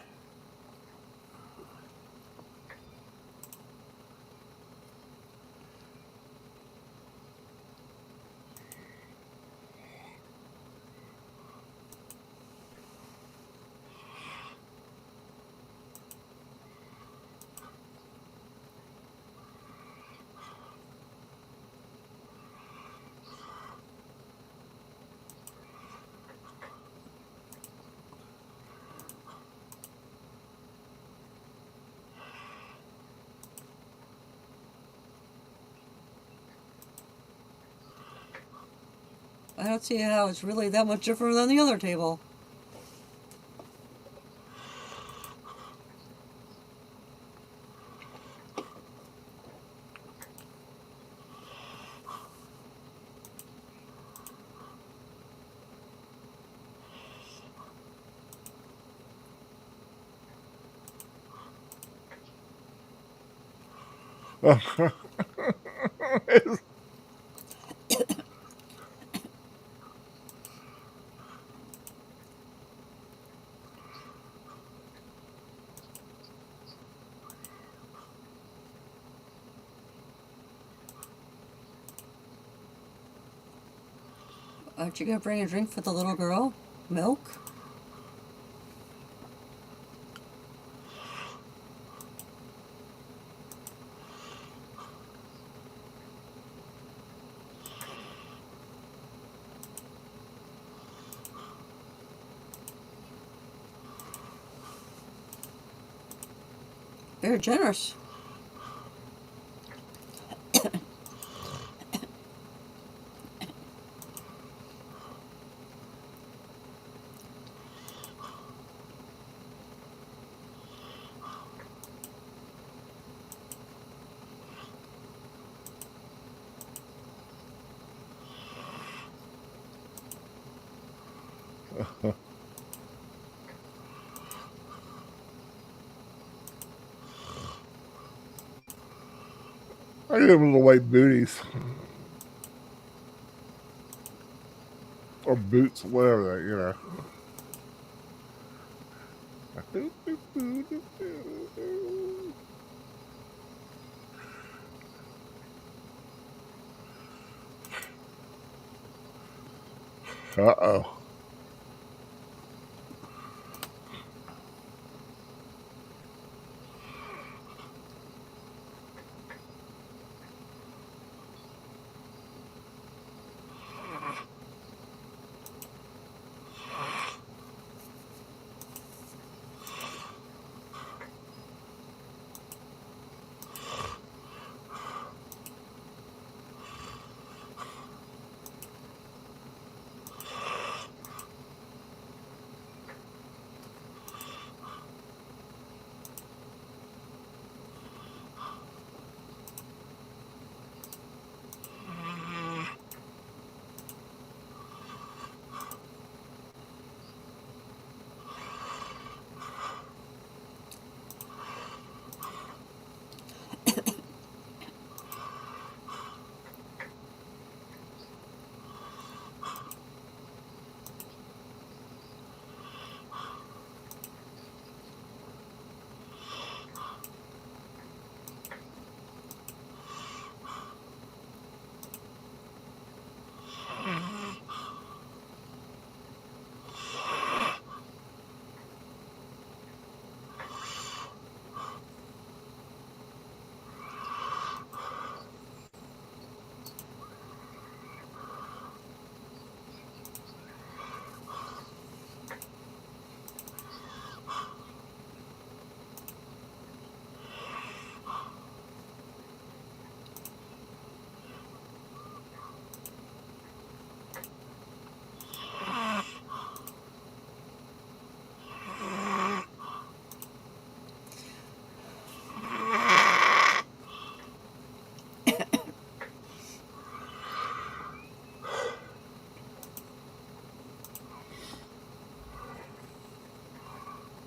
I don't see how it's really that much different than the other table. Aren't you going to bring a drink for the little girl? Milk? Very generous. I give them little white booties. Or boots, whatever, you know. Uh-oh.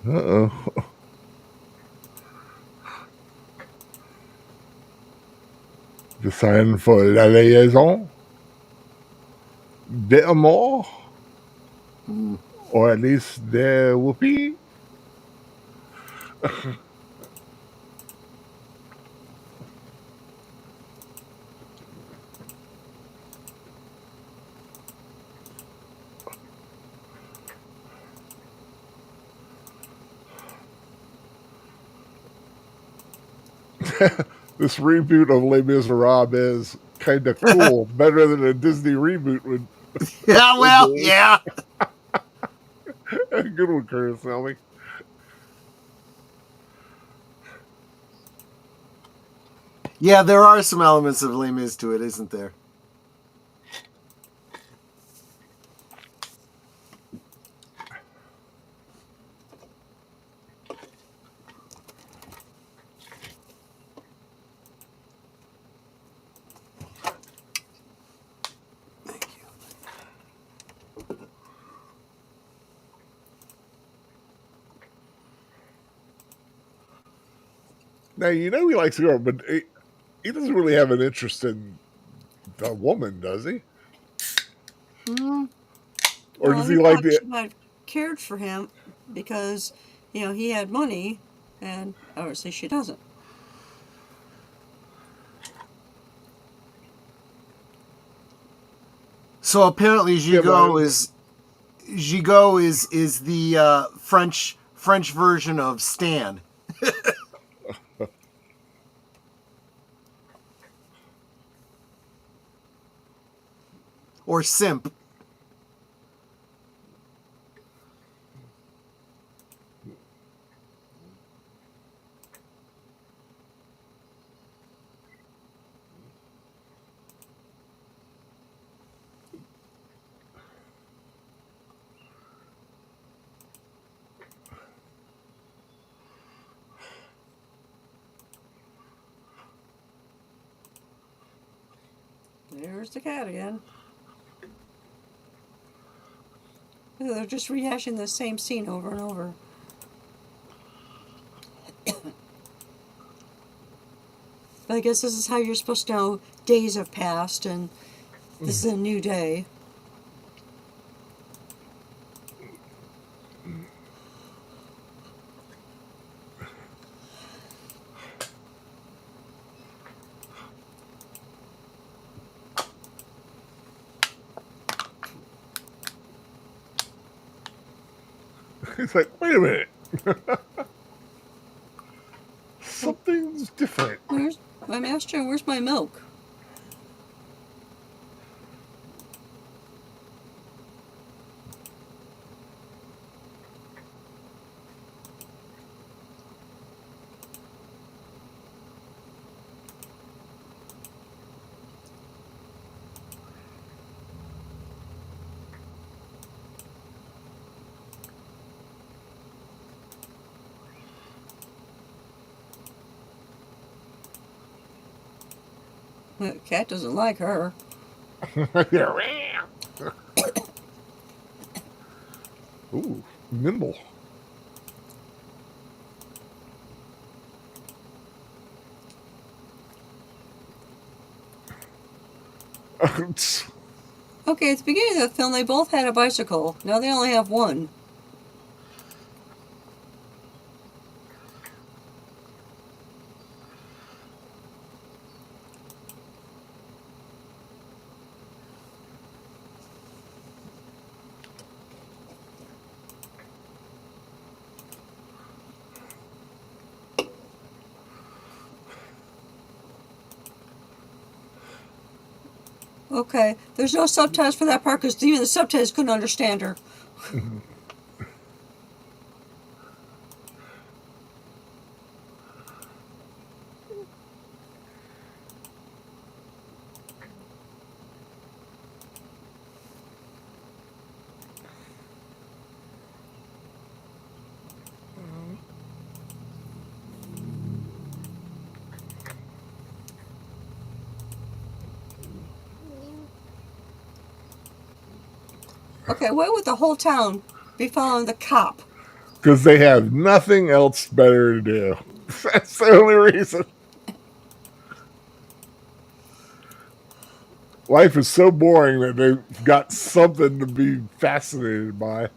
Uh-oh. The sign for la liaison d'amour, or at least de whoopee. This reboot of Les Miserables is kind of cool, better than a Disney reboot would. Yeah, well, yeah. Good one, Curtis, Selby. Yeah, there are some elements of Les Mis to it, isn't there? Now, you know he likes a girl, but he doesn't really have an interest in the woman, does he? Or does he like She the... might have cared for him because, he had money, and obviously she doesn't. So apparently Gigot is the French version of Stan. Or simp. There's the cat again. They're just rehashing the same scene over and over. But I guess this is how you're supposed to know days have passed and this is a new day. It's like, wait a minute. Something's different. I'm asking, where's my milk? The cat doesn't like her. Ooh, nimble. Okay, at the beginning of the film, they both had a bicycle. Now they only have one. Okay, there's no subtitles for that part because even the subtitles couldn't understand her. Okay, why would the whole town be following the cop? Because they have nothing else better to do. That's the only reason. Life is so boring that they've got something to be fascinated by.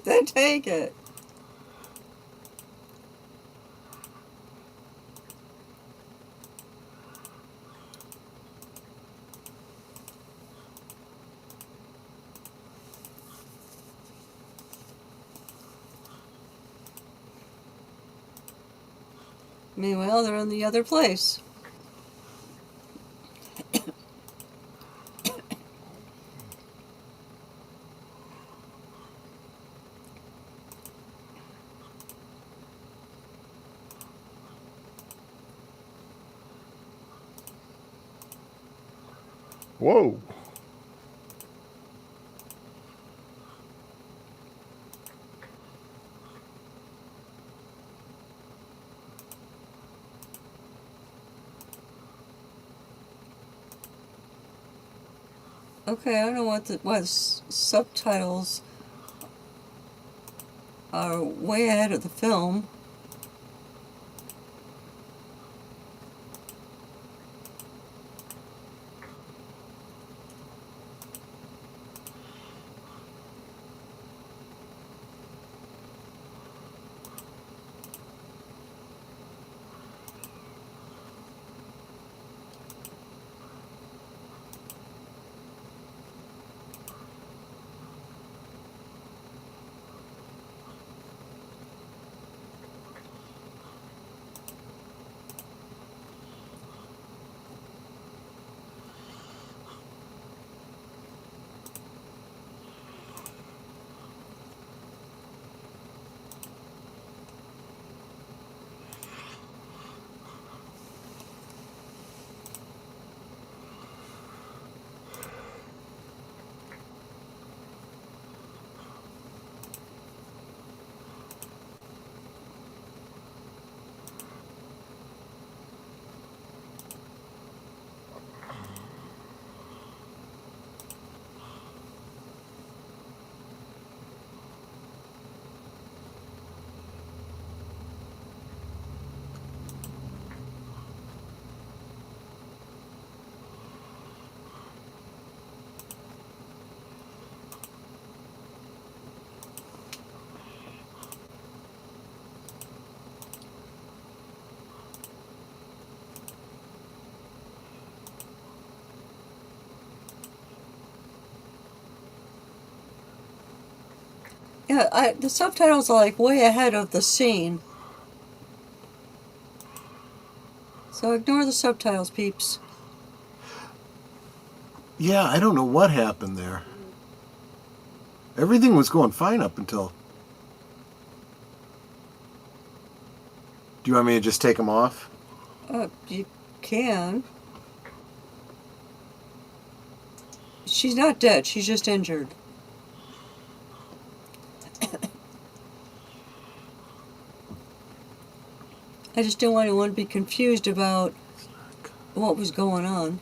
Then take it. Meanwhile, they're in the other place. Whoa. Okay, I don't know why the subtitles are way ahead of the film. Yeah, the subtitles are like way ahead of the scene. So ignore the subtitles, peeps. Yeah, I don't know what happened there. Everything was going fine up until... Do you want me to just take them off? You can. She's not dead, she's just injured. I just didn't want anyone to be confused about what was going on.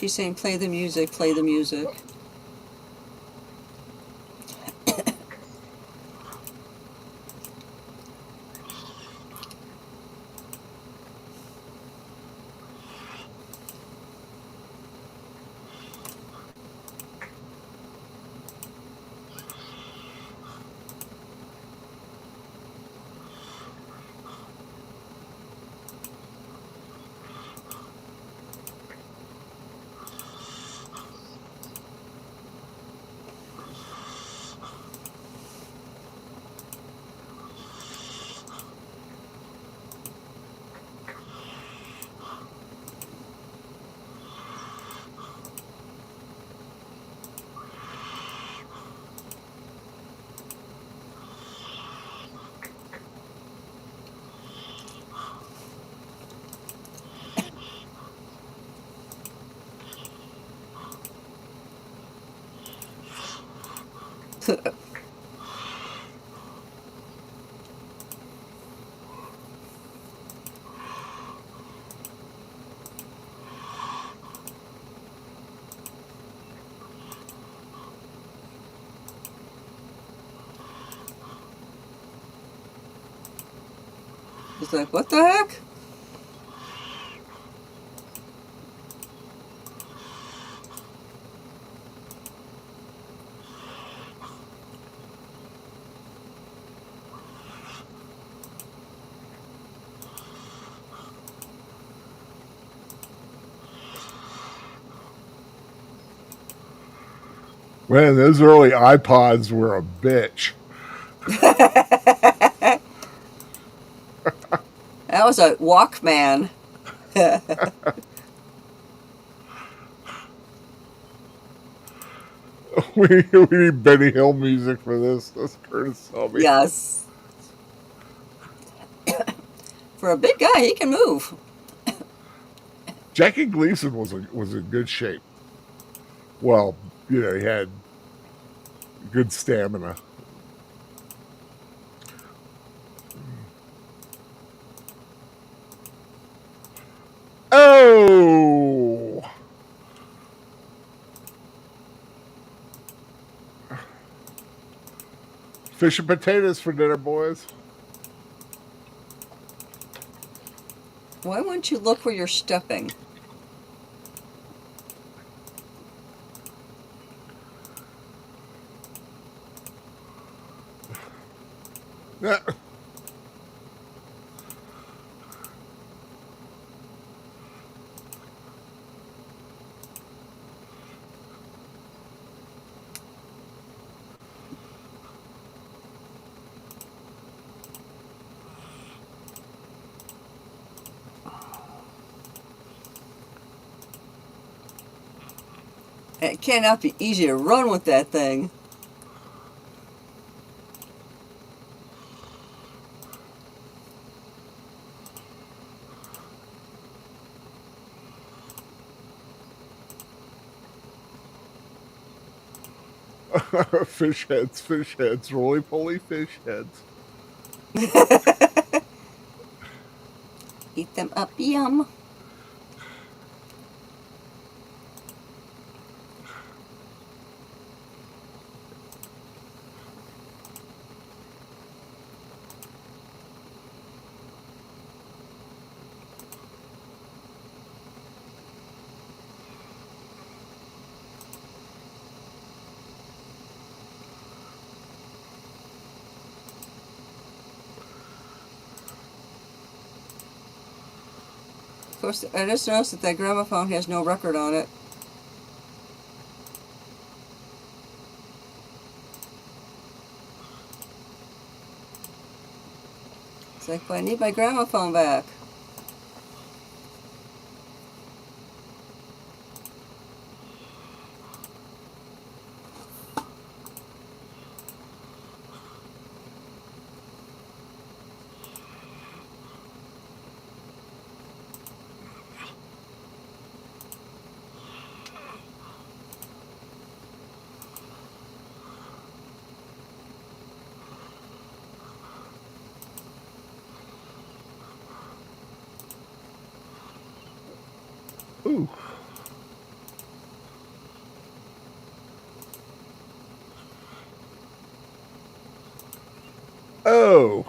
She's saying, play the music, play the music. It's like, what the heck? Man, those early iPods were a bitch. That was a Walkman. we need Benny Hill music for this. That's Curtis Selby. Yes. For a big guy, he can move. Jackie Gleason was in good shape. Well, you know, he had good stamina. Oh! Fish and potatoes for dinner, boys. Why won't you look where you're stepping? It cannot be easy to run with that thing. Fish heads, roly-poly fish heads. Eat them up, yum. Of course, I just noticed that gramophone has no record on it. It's like, well, I need my gramophone back. Ooh. Oh.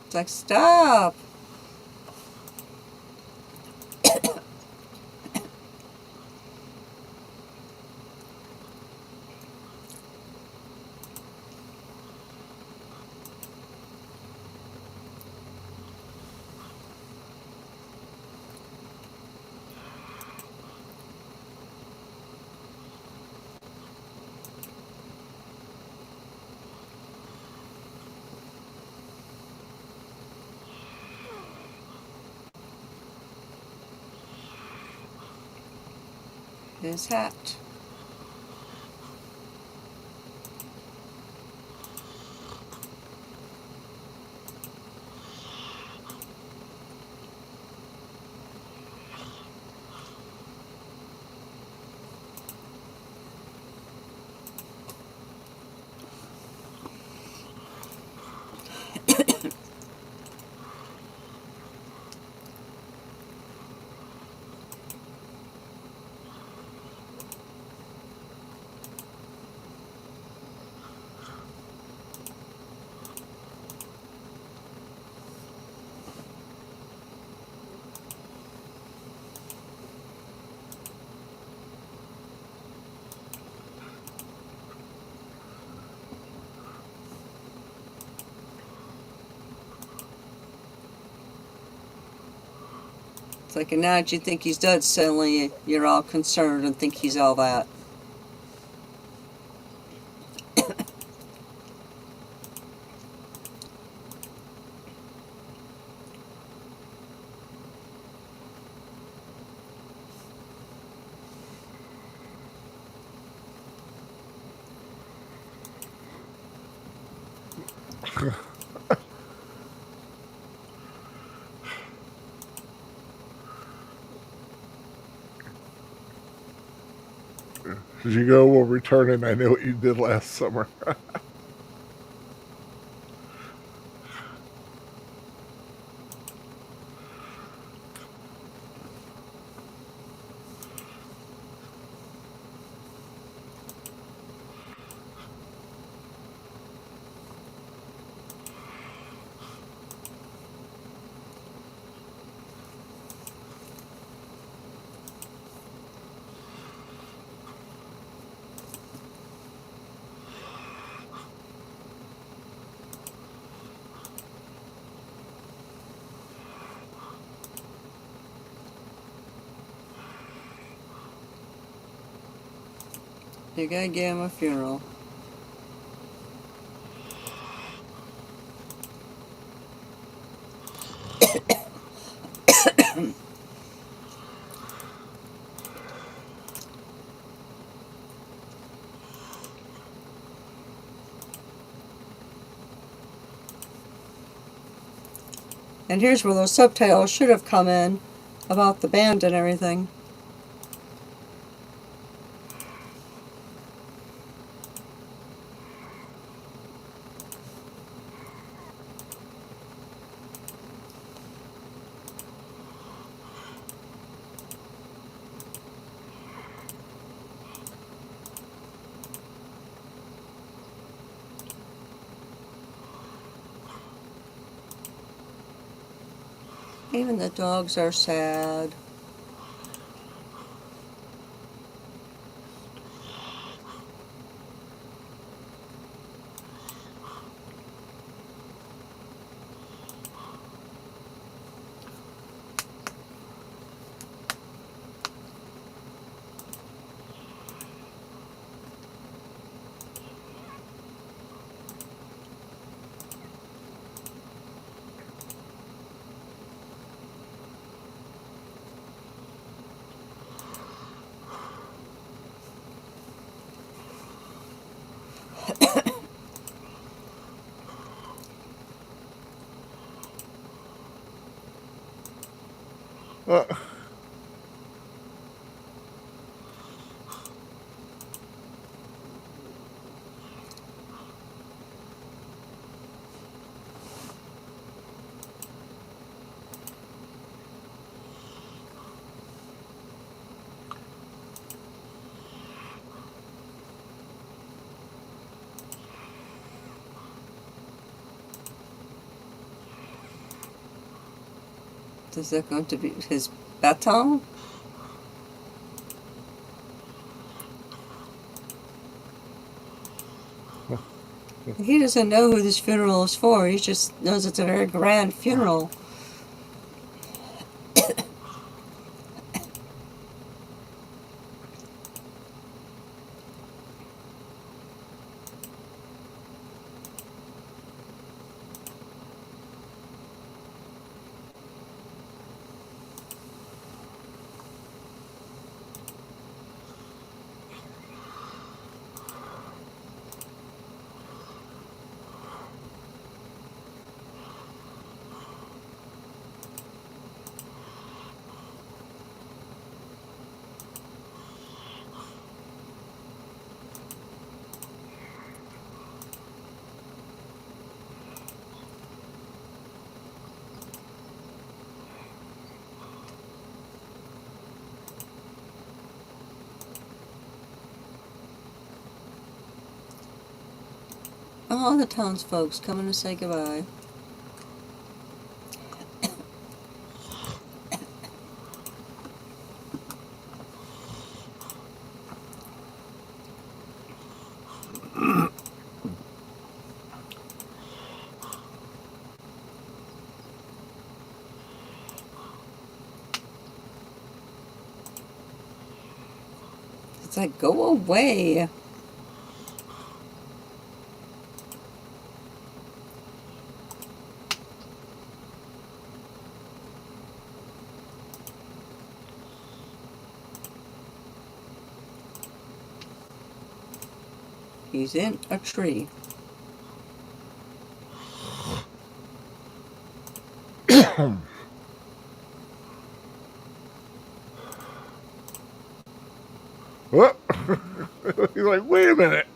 It's like, stop. His hat. It's like, and now that you think he's dead, suddenly you're all concerned and think he's all that. Gigot will return, and I know what you did last summer. You gotta give him a funeral. And here's where those subtitles should have come in about the band and everything. Even the dogs are sad. Is that going to be his baton? He doesn't know who this funeral is for. He just knows it's a very grand funeral. All the townsfolk coming to say goodbye. It's like, go away. He's in a tree. Whoop. He's like, wait a minute.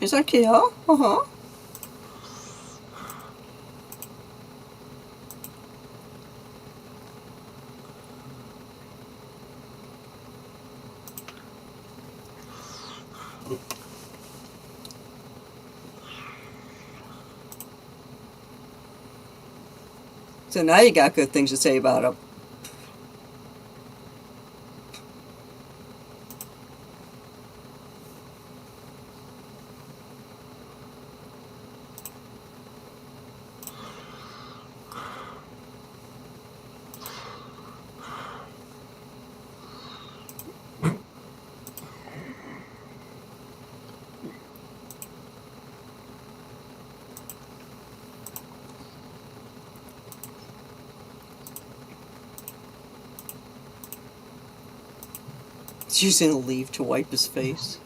Is that Kill? Uh-huh. So now you got good things to say about him. He's using a leaf to wipe his face.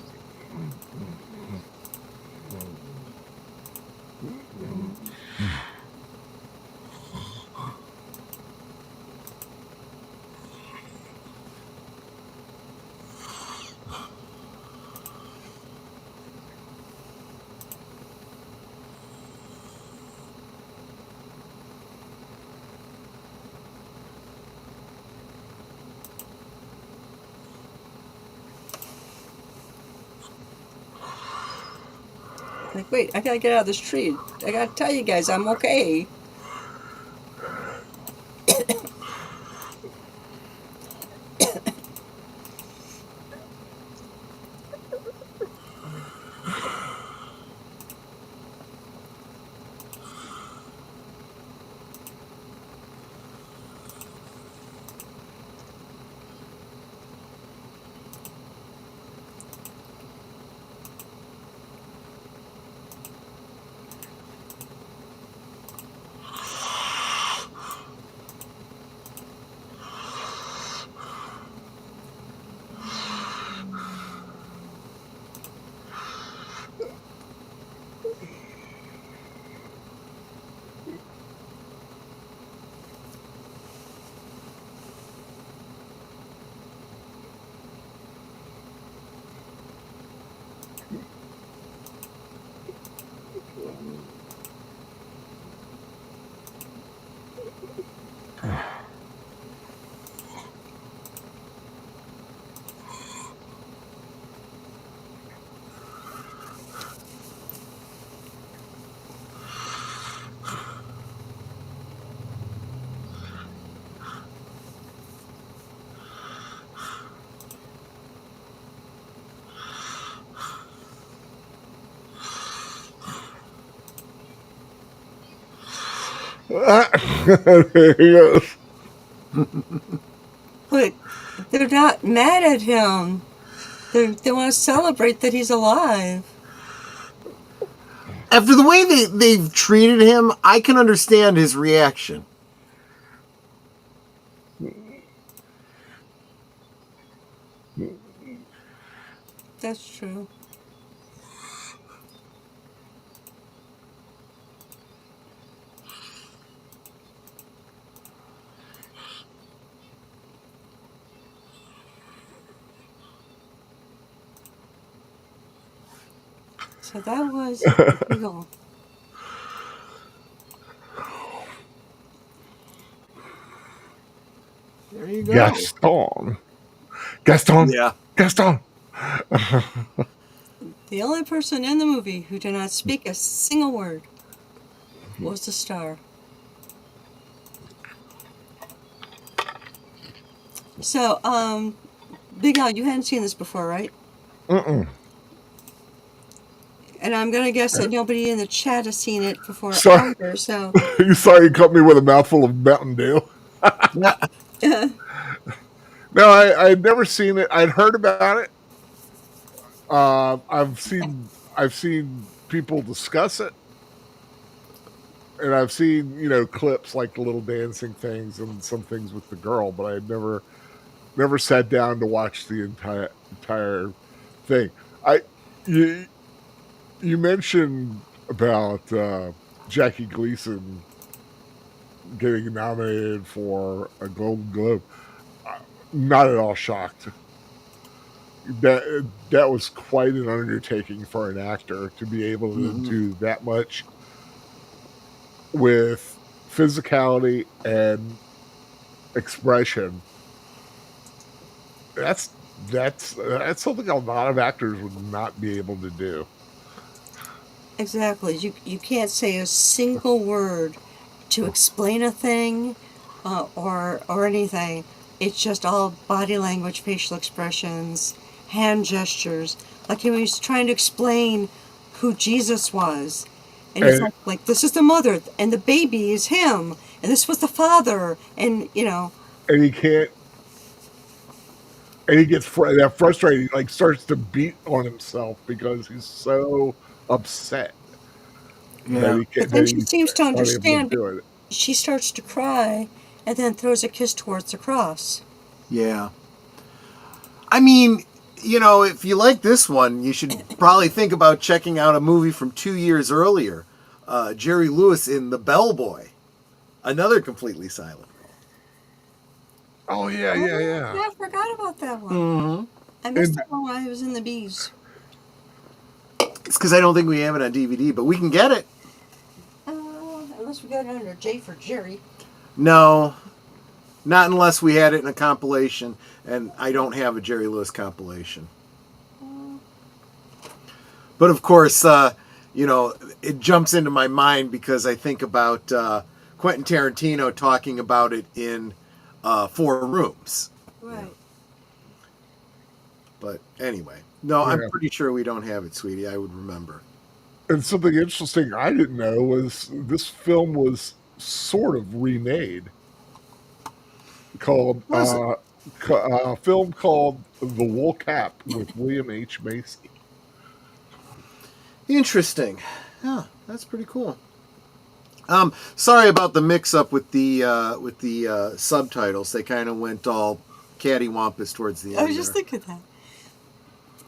Like, wait, I gotta get out of this tree. I gotta tell you guys I'm okay. There he goes. But they're not mad at him. They want to celebrate that he's alive. After the way they've treated him, I can understand his reaction. That's true. So that was Gigot. There you go. Gaston. Yeah. Gaston. The only person in the movie who did not speak a single word was the star. So, Big Al, you hadn't seen this before, right? Mm-mm. And I'm gonna guess that nobody in the chat has seen it before Sorry. either. So, You sorry you cut me with a mouthful of Mountain Dew. No, I'd never seen it. I'd heard about it. I've seen people discuss it, and I've seen, clips like the little dancing things and some things with the girl, but I've never sat down to watch the entire thing. You mentioned about Jackie Gleason getting nominated for a Golden Globe. Not at all shocked. That was quite an undertaking for an actor to be able to do that much with physicality and expression. That's something a lot of actors would not be able to do. Exactly. You can't say a single word to explain a thing or anything. It's just all body language, facial expressions, hand gestures. Like he was trying to explain who Jesus was. And he's like, this is the mother, and the baby is him, and this was the father, and, And he can't, and he gets that frustrated. He like starts to beat on himself because he's so upset that he can't. But then she seems to unable understand. do it. She starts to cry, and then throws a kiss towards the cross. Yeah. I mean, if you like this one, you should probably think about checking out a movie from 2 years earlier. Jerry Lewis in The Bellboy. Another completely silent role. Oh, yeah. I forgot about that one. I missed that one while I was in the bees. It's because I don't think we have it on DVD, but we can get it. Unless we got it under J for Jerry. No. Not unless we had it in a compilation, and I don't have a Jerry Lewis compilation. But of course, it jumps into my mind because I think about Quentin Tarantino talking about it in 4 Rooms. Right. But anyway, no, yeah. I'm pretty sure we don't have it, sweetie. I would remember. And something interesting I didn't know was this film was sort of remade. Called a film called The Wool Cap with William H. Macy. Interesting. Yeah, that's pretty cool. Sorry about the mix-up with the subtitles. They kind of went all cattywampus towards the end. I was just thinking that.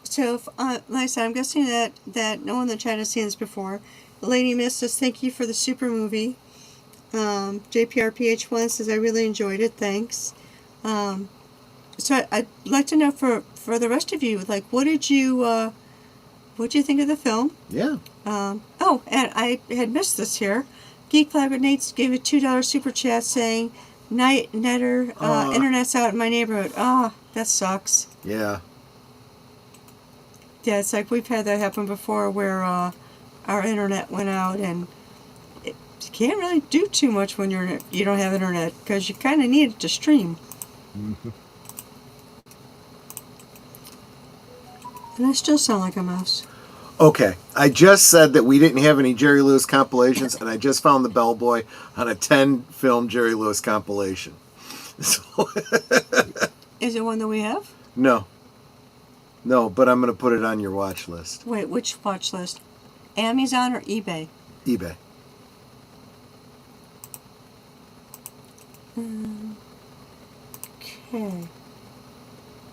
So, like I said, I'm guessing that no one in the chat has seen this before. Lady Myst says, thank you for the super movie. JPRPH1 says, I really enjoyed it, thanks. So I'd like to know for the rest of you, like, what did you think of the film? Yeah. And I had missed this here. Geek Flag with Nate's gave a $2 super chat saying, Netter, internet's out in my neighborhood. That sucks. Yeah. Yeah, it's like we've had that happen before where our internet went out, and you can't really do too much when you don't have internet because you kind of need it to stream. Mm-hmm. And I still sound like a mouse. Okay, I just said that we didn't have any Jerry Lewis compilations, and I just found The Bellboy on a 10-film Jerry Lewis compilation. So Is it one that we have? No, but I'm going to put it on your watch list. Wait, which watch list? Amazon or eBay? eBay. Okay.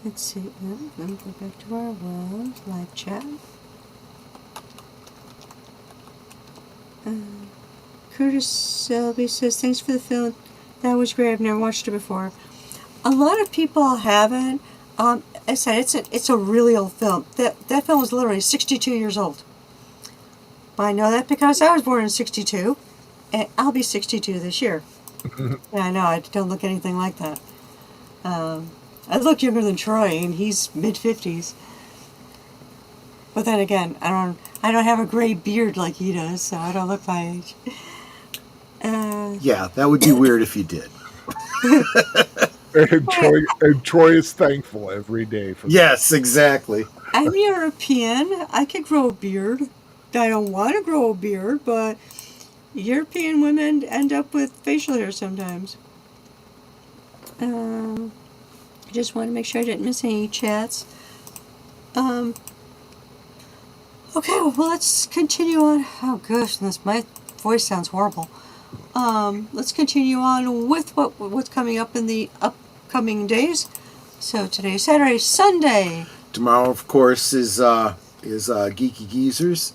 Let's see. Let me go back to where I was. Live chat. Curtis Selby says, thanks for the film. That was great. I've never watched it before. A lot of people haven't. I said it's a really old film. That film was literally 62 years old. I know that because I was born in 62, and I'll be 62 this year. Yeah, I know. I don't look anything like that. I look younger than Troy, and he's mid-50s. But then again, I don't have a gray beard like he does, so I don't look my age. Yeah, that would be weird if you did. And Troy is thankful every day for that. Yes, exactly. I'm European. I could grow a beard. I don't want to grow a beard, but European women end up with facial hair sometimes. I just want to make sure I didn't miss any chats. Okay, well, let's continue on. Oh, gosh, my voice sounds horrible. Let's continue on with what's coming up in the upcoming days. So today's Saturday, Sunday. Tomorrow, of course, is Geeky Geezers,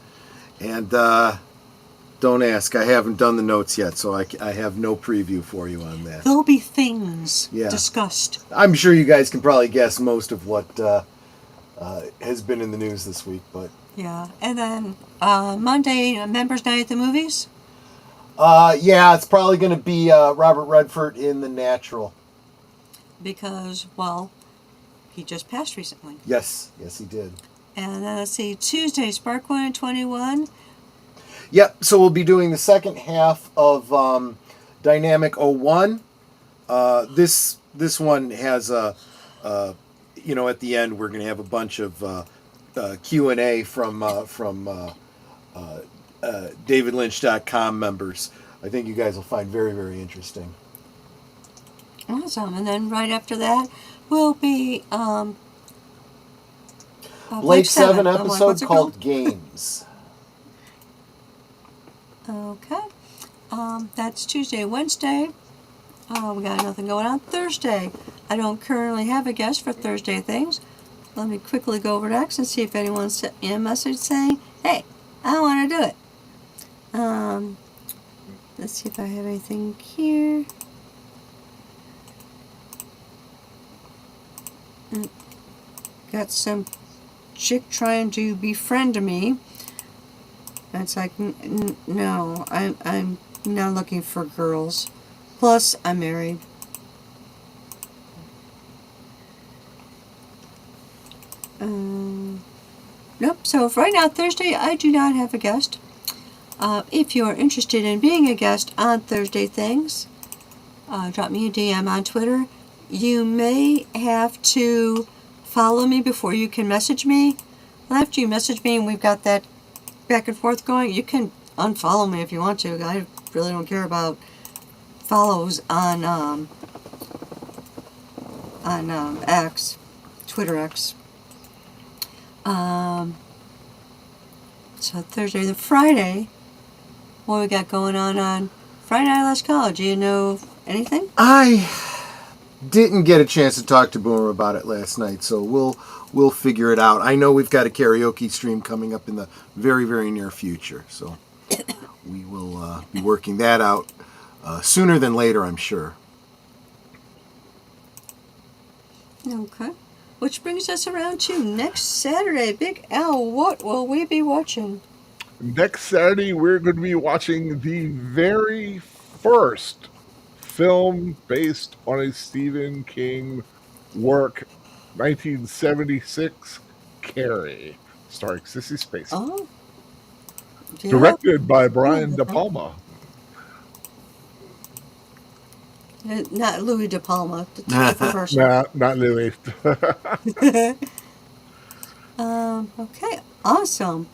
and don't ask. I haven't done the notes yet, so I have no preview for you on that. There'll be things discussed. I'm sure you guys can probably guess most of what has been in the news this week, but yeah. And then Monday, Members' Night at the Movies. yeah, it's probably going to be Robert Redford in The Natural. Because, well, he just passed recently. Yes, he did. And then let's see, Tuesday, Spark 1 and 21. Yep, so we'll be doing the second half of Dynamic 01. This one has at the end we're going to have a bunch of Q&A from DavidLynch.com members. I think you guys will find very, very interesting. Awesome. And then right after that will be Blake 7 episode called Games. Okay. That's Tuesday, Wednesday. We got nothing going on. Thursday. I don't currently have a guest for Thursday things. Let me quickly go over to X and see if anyone sent me a message saying, hey, I want to do it. Let's see if I have anything here. Got some chick trying to befriend me. It's like, no, I'm not looking for girls. Plus, I'm married. Nope. So for right now, Thursday, I do not have a guest. If you're interested in being a guest on Thursday things, drop me a DM on Twitter. You may have to follow me before you can message me. And after you message me and we've got that back and forth going, you can unfollow me if you want to. I really don't care about follows on X, Twitter X. So Thursday, the Friday, what we got going on Friday Night Last Call? Do you know anything? I didn't get a chance to talk to Boomer about it last night, so we'll figure it out. I know we've got a karaoke stream coming up in the very, very near future, so we will be working that out sooner than later, I'm sure. Okay. Which brings us around to next Saturday. Big Al, what will we be watching? Next Saturday, we're going to be watching the very first film based on a Stephen King work, 1976, Carrie, starring Sissy Spacek. Oh. Yeah. Directed by Brian De Palma. Not Louis De Palma, the different person. Not Louis. Okay, awesome.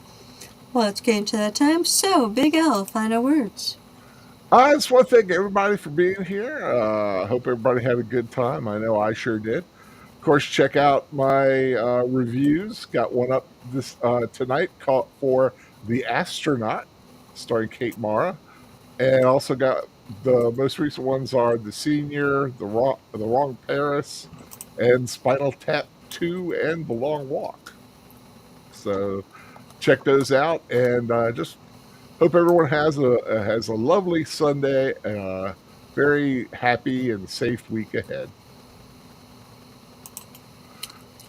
Well, it's getting to that time. So, Big L, final words. I just want to thank everybody for being here. I hope everybody had a good time. I know I sure did. Of course, check out my reviews. Got one up this tonight called for The Astronaut, starring Kate Mara, and also got the most recent ones are The Senior, The Wrong Paris, and Spinal Tap 2 and The Long Walk. So check those out, and just hope everyone has a lovely Sunday and a very happy and safe week ahead.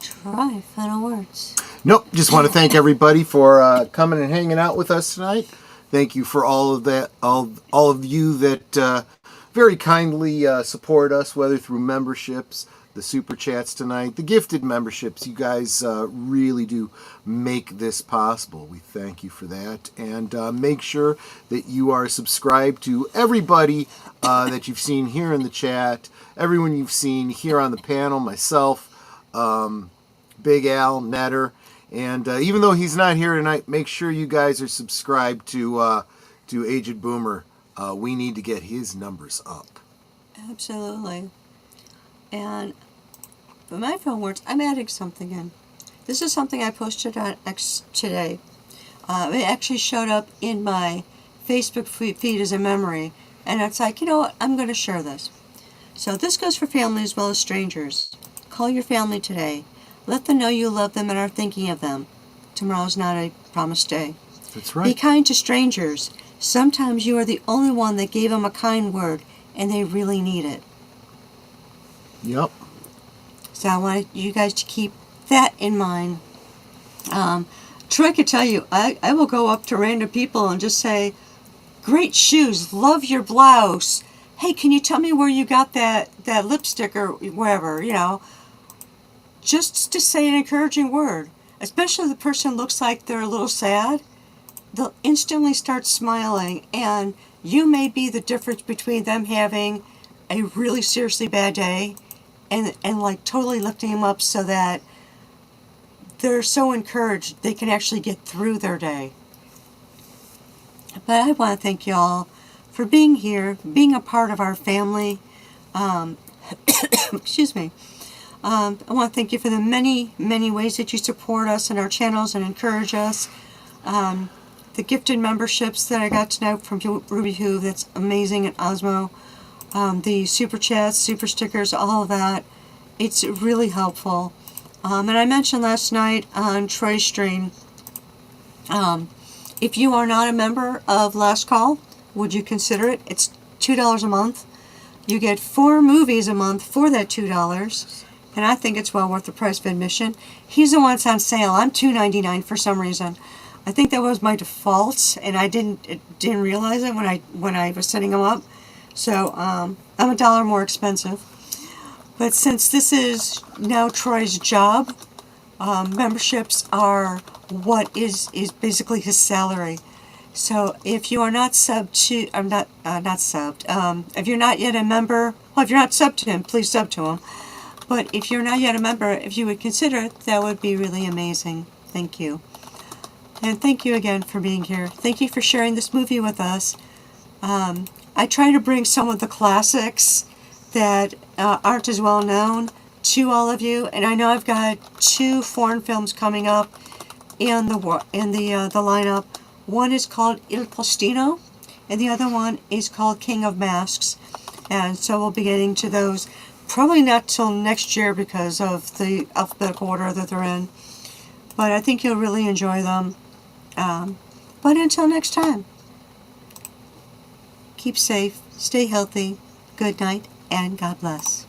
Try final words. Nope, just want to thank everybody for coming and hanging out with us tonight. Thank you for all of that, all of you that very kindly support us, whether through memberships, the super chats tonight, the gifted memberships. You guys really do make this possible. We thank you for that, and make sure that you are subscribed to everybody that you've seen here in the chat, everyone you've seen here on the panel, myself, Big Al, Netter. And even though he's not here tonight, make sure you guys are subscribed to Aged Boomer. We need to get his numbers up. Absolutely. And for my final words, I'm adding something in. This is something I posted on X today. It actually showed up in my Facebook feed as a memory, and it's like, you know what, I'm going to share this. So this goes for family as well as strangers. Call your family today. Let them know you love them and are thinking of them. Tomorrow's not a promised day. That's Be right. kind to strangers. Sometimes you are the only one that gave them a kind word, and they really need it. Yep. So I want you guys to keep that in mind. Troy could tell you, I will go up to random people and just say, great shoes, love your blouse. Hey, can you tell me where you got that lipstick or wherever, you know. Just to say an encouraging word. Especially if the person looks like they're a little sad. They'll instantly start smiling, and you may be the difference between them having a really seriously bad day and like totally lifting them up so that they're so encouraged they can actually get through their day. But I want to thank you all for being here, being a part of our family. Excuse me. I want to thank you for the many, many ways that you support us and our channels and encourage us. The gifted memberships that I got tonight from RubyHoove, that's amazing, at AWESMOE. The super chats, super stickers, all of that. It's really helpful. And I mentioned last night on Troy's stream, if you are not a member of Last Call, would you consider it? It's $2 a month. You get 4 movies a month for that $2. And I think it's well worth the price of admission. He's the one that's on sale. I'm $2.99 for some reason. I think that was my default, and I didn't realize it when I was setting them up. So I'm $1 more expensive. But since this is now Troy's job, memberships are what is basically his salary. So if you are not subbed to, I'm not subbed. If you're not yet a member, well, if you're not subbed to him, please sub to him. But if you're not yet a member, if you would consider it, that would be really amazing. Thank you. And thank you again for being here. Thank you for sharing this movie with us. I try to bring some of the classics that aren't as well known to all of you. And I know I've got 2 foreign films coming up in the lineup. One is called Il Postino, and the other one is called King of Masks. And so we'll be getting to those probably not till next year because of the alphabetical order that they're in. But I think you'll really enjoy them. But until next time, keep safe, stay healthy, good night, and God bless.